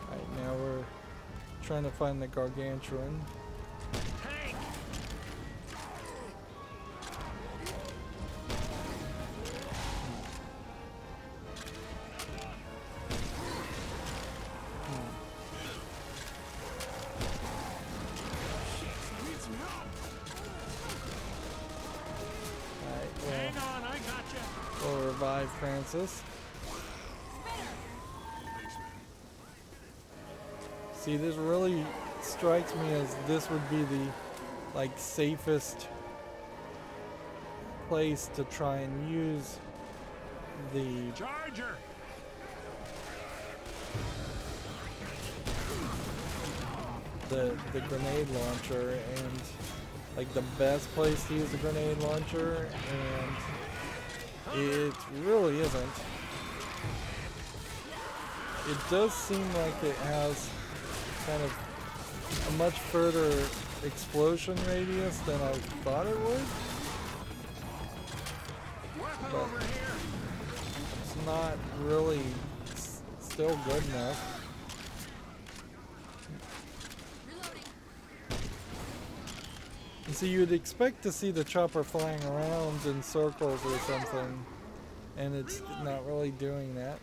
Alright, now we're trying to find the gargantuan. Tank. Alright, Hang on, I gotcha. we'll revive Francis. See, this really strikes me as this would be the like safest place to try and use the Charger. the grenade launcher, and like the best place to use the grenade launcher, and it really isn't. It does seem like it has kind of a much further explosion radius than I thought it would. Weapon But over here. it's not really still good enough. You see, you'd expect to see the chopper flying around in circles or something, and it's not really doing that.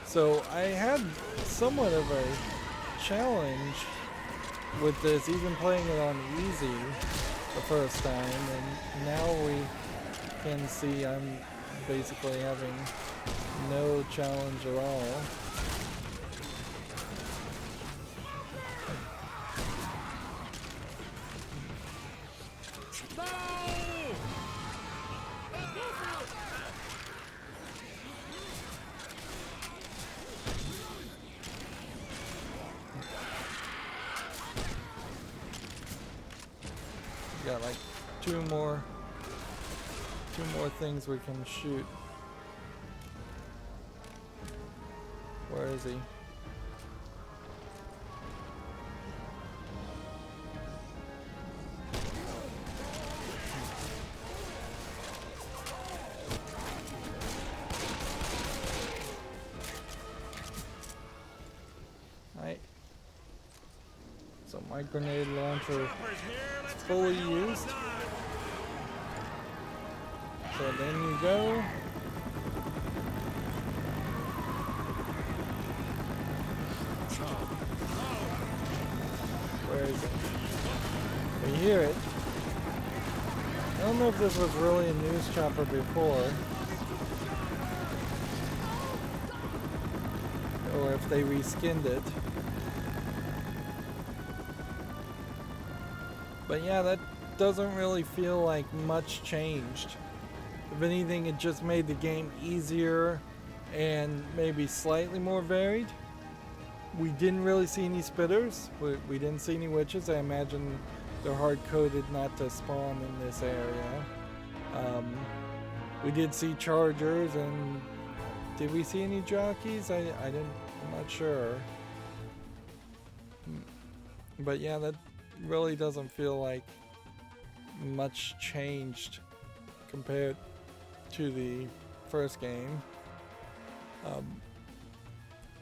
So I had somewhat of a challenge with this, even playing it on easy the first time, and now we can see I'm basically having no challenge at all. We got like two more things we can shoot. Where is he? Right. So my grenade launcher Choppers here. is Let's get fully the hell out of used. Dodge. So then you go. Where is it? We hear it. I don't know if this was really a news chopper before, or if they reskinned it. But yeah, that doesn't really feel like much changed. If anything, it just made the game easier and maybe slightly more varied. We didn't really see any spitters. We didn't see any witches. I imagine they're hard-coded not to spawn in this area. We did see chargers, and did we see any jockeys? I'm not sure. But yeah, that really doesn't feel like much changed compared to the first game.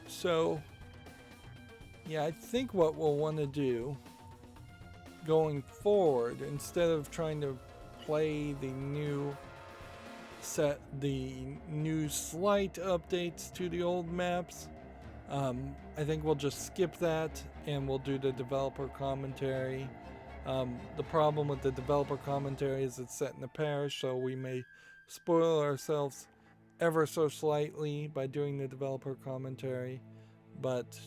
So yeah, I think what we'll want to do going forward, instead of trying to play the new slight updates to the old maps, I think we'll just skip that and we'll do the developer commentary. The problem with the developer commentary is it's set in the parish, so we may spoil ourselves ever so slightly by doing the developer commentary, but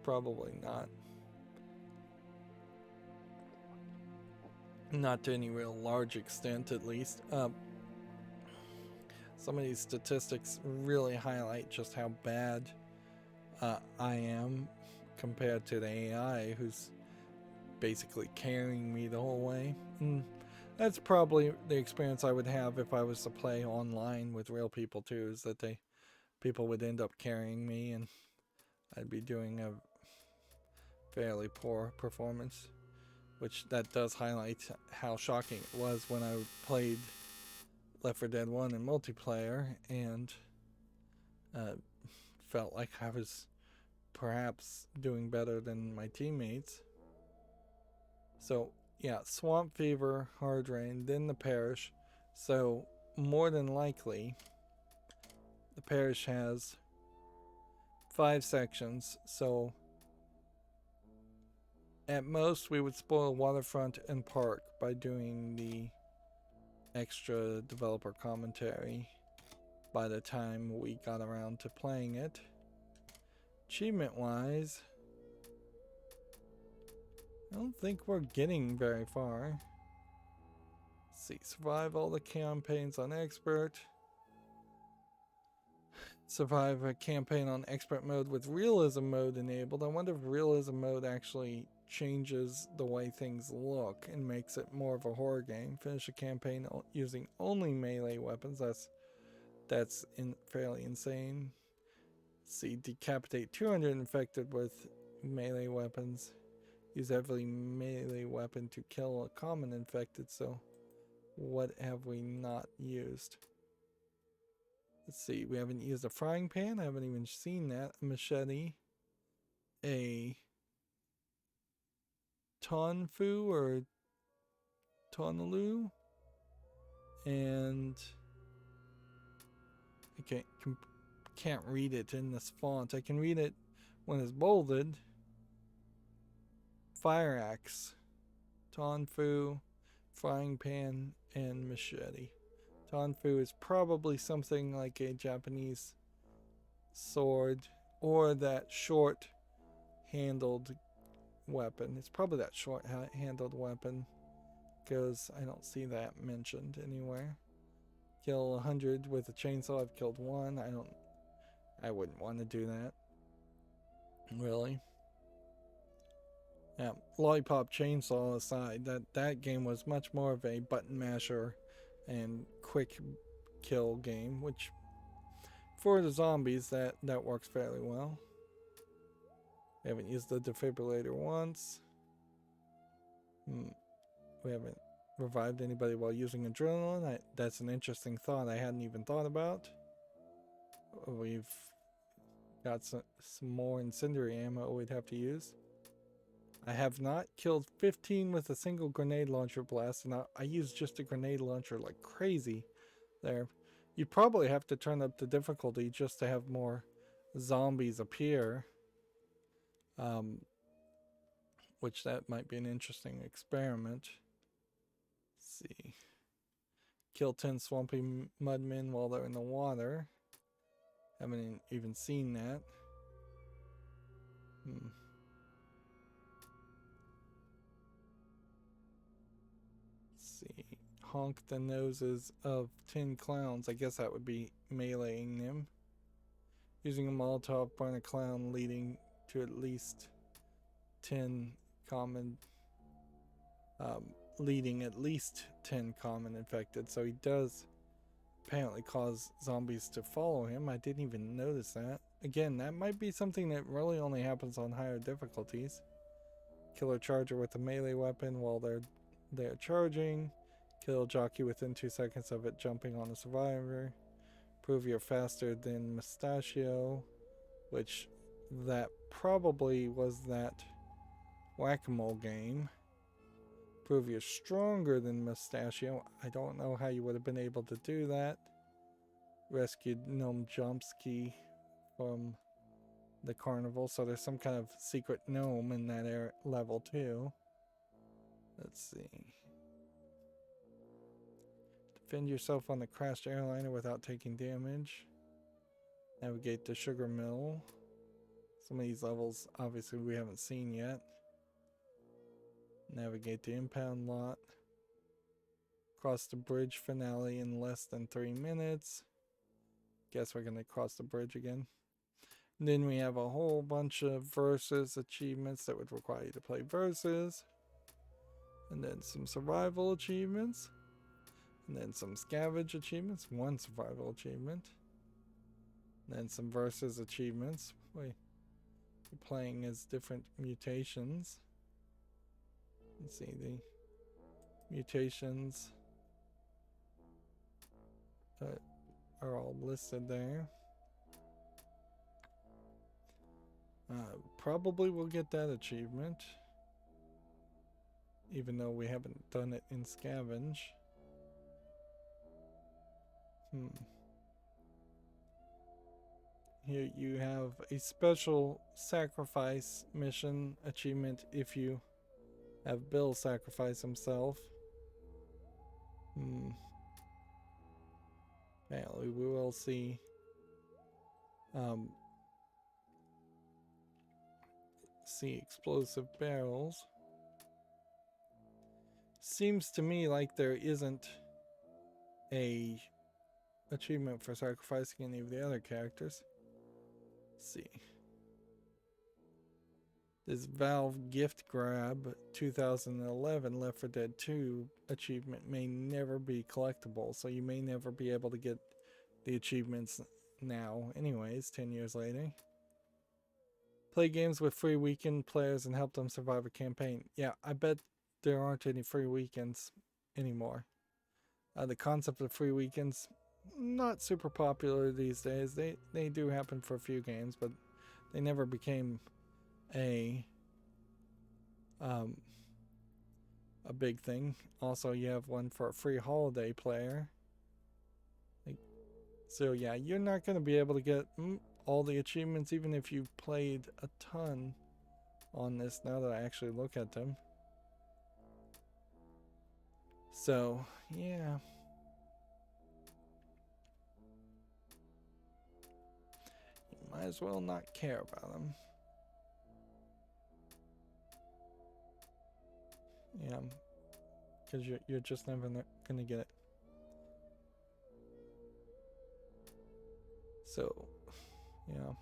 probably not. Not to any real large extent, at least. Some of these statistics really highlight just how bad I am compared to the AI, who's basically carrying me the whole way. That's probably the experience I would have if I was to play online with real people too, is that people would end up carrying me and I'd be doing a fairly poor performance, which that does highlight how shocking it was when I played Left 4 Dead 1 in multiplayer and felt like I was perhaps doing better than my teammates. So yeah, Swamp Fever, Hard Rain, then the Parish. So more than likely the Parish has 5 sections, so at most we would spoil Waterfront and Park by doing the extra developer commentary by the time we got around to playing it. Achievement wise, I don't think we're getting very far. Let's see, survive all the campaigns on expert. Survive a campaign on expert mode with realism mode enabled. I wonder if realism mode actually changes the way things look and makes it more of a horror game. Finish a campaign using only melee weapons. That's fairly insane. Let's see, decapitate 200 infected with melee weapons. Use every melee weapon to kill a common infected. So what have we not used? Let's see, we haven't used a frying pan. I haven't even seen that. A machete. A tonfu or tonaloo. And I can't read it in this font. I can read it when it's bolded. Fire axe. Tonfu, frying pan, and machete. Tonfu is probably something like a Japanese sword or that short handled weapon. It's probably that short handled weapon because I don't see that mentioned anywhere. Kill 100 with a chainsaw. I've killed 1. I wouldn't want to do that. Really. Yeah, Lollipop Chainsaw aside, that game was much more of a button masher and quick kill game, which for the zombies that works fairly well. We haven't used the defibrillator once. We haven't revived anybody while using adrenaline. That's an interesting thought I hadn't even thought about. We've got some more incendiary ammo we'd have to use. I have not killed 15 with a single grenade launcher blast, and I used just a grenade launcher like crazy there. You probably have to turn up the difficulty just to have more zombies appear. Which that might be an interesting experiment. Let's see. Kill 10 swampy mudmen while they're in the water. Haven't even seen that. Let's see. Honk the noses of 10 clowns. I guess that would be meleeing them. Using a Molotov, burn a clown, leading to at least 10 common. Leading at least 10 common infected. So he does apparently cause zombies to follow him. I didn't even notice that. Again, that might be something that really only happens on higher difficulties. Kill a charger with a melee weapon while they're charging. Kill a jockey within 2 seconds of it jumping on a survivor. Prove you're faster than Mustachio, which that probably was that whack-a-mole game. Prove you're stronger than Mustachio. I don't know how you would have been able to do that. Rescued Gnome Jumpski from the carnival, so there's some kind of secret gnome in that level too. Let's see. Defend yourself on the crashed airliner without taking damage. Navigate the sugar mill. Some of these levels obviously we haven't seen yet. Navigate the impound lot. Cross the bridge finale in less than 3 minutes. Guess we're gonna cross the bridge again. And then we have a whole bunch of versus achievements that would require you to play versus. And then some survival achievements. And then some scavenge achievements. One survival achievement. And then some versus achievements. Wait, you're playing as different mutations. Let's see, the mutations are all listed there. Probably we'll get that achievement, even though we haven't done it in scavenge. Here you have a special sacrifice mission achievement if you have Bill sacrifice himself. Apparently we will see explosive barrels. Seems to me like there isn't a achievement for sacrificing any of the other characters. Let's see. This Valve Gift Grab 2011 Left 4 Dead 2 achievement may never be collectible, so you may never be able to get the achievements now anyways, 10 years later. Play games with free weekend players and help them survive a campaign. Yeah, I bet there aren't any free weekends anymore. The concept of free weekends, not super popular these days. They do happen for a few games, but they never became a big thing. Also, you have one for a free holiday player. So yeah, you're not going to be able to get all the achievements even if you played a ton on this, now that I actually look at them. So yeah, you might as well not care about them. Yeah, because you're just never gonna get it. So, yeah,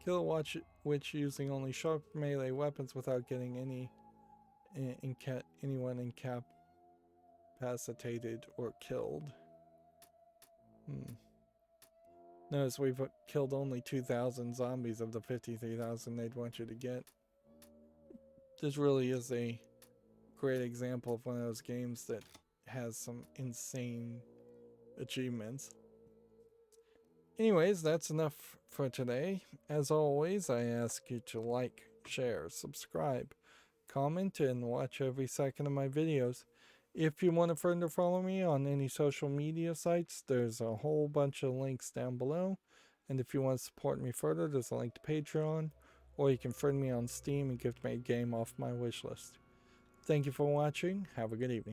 Kill a witch using only sharp melee weapons without getting anyone incapacitated or killed. Notice we've killed only 2,000 zombies of the 53,000 they'd want you to get. This really is a great example of one of those games that has some insane achievements. Anyways, that's enough for today. As always, I ask you to like, share, subscribe, comment, and watch every second of my videos. If you want to further follow me on any social media sites, there's a whole bunch of links down below. And if you want to support me further, there's a link to Patreon, or you can friend me on Steam and gift me a game off my wishlist. Thank you for watching. Have a good evening.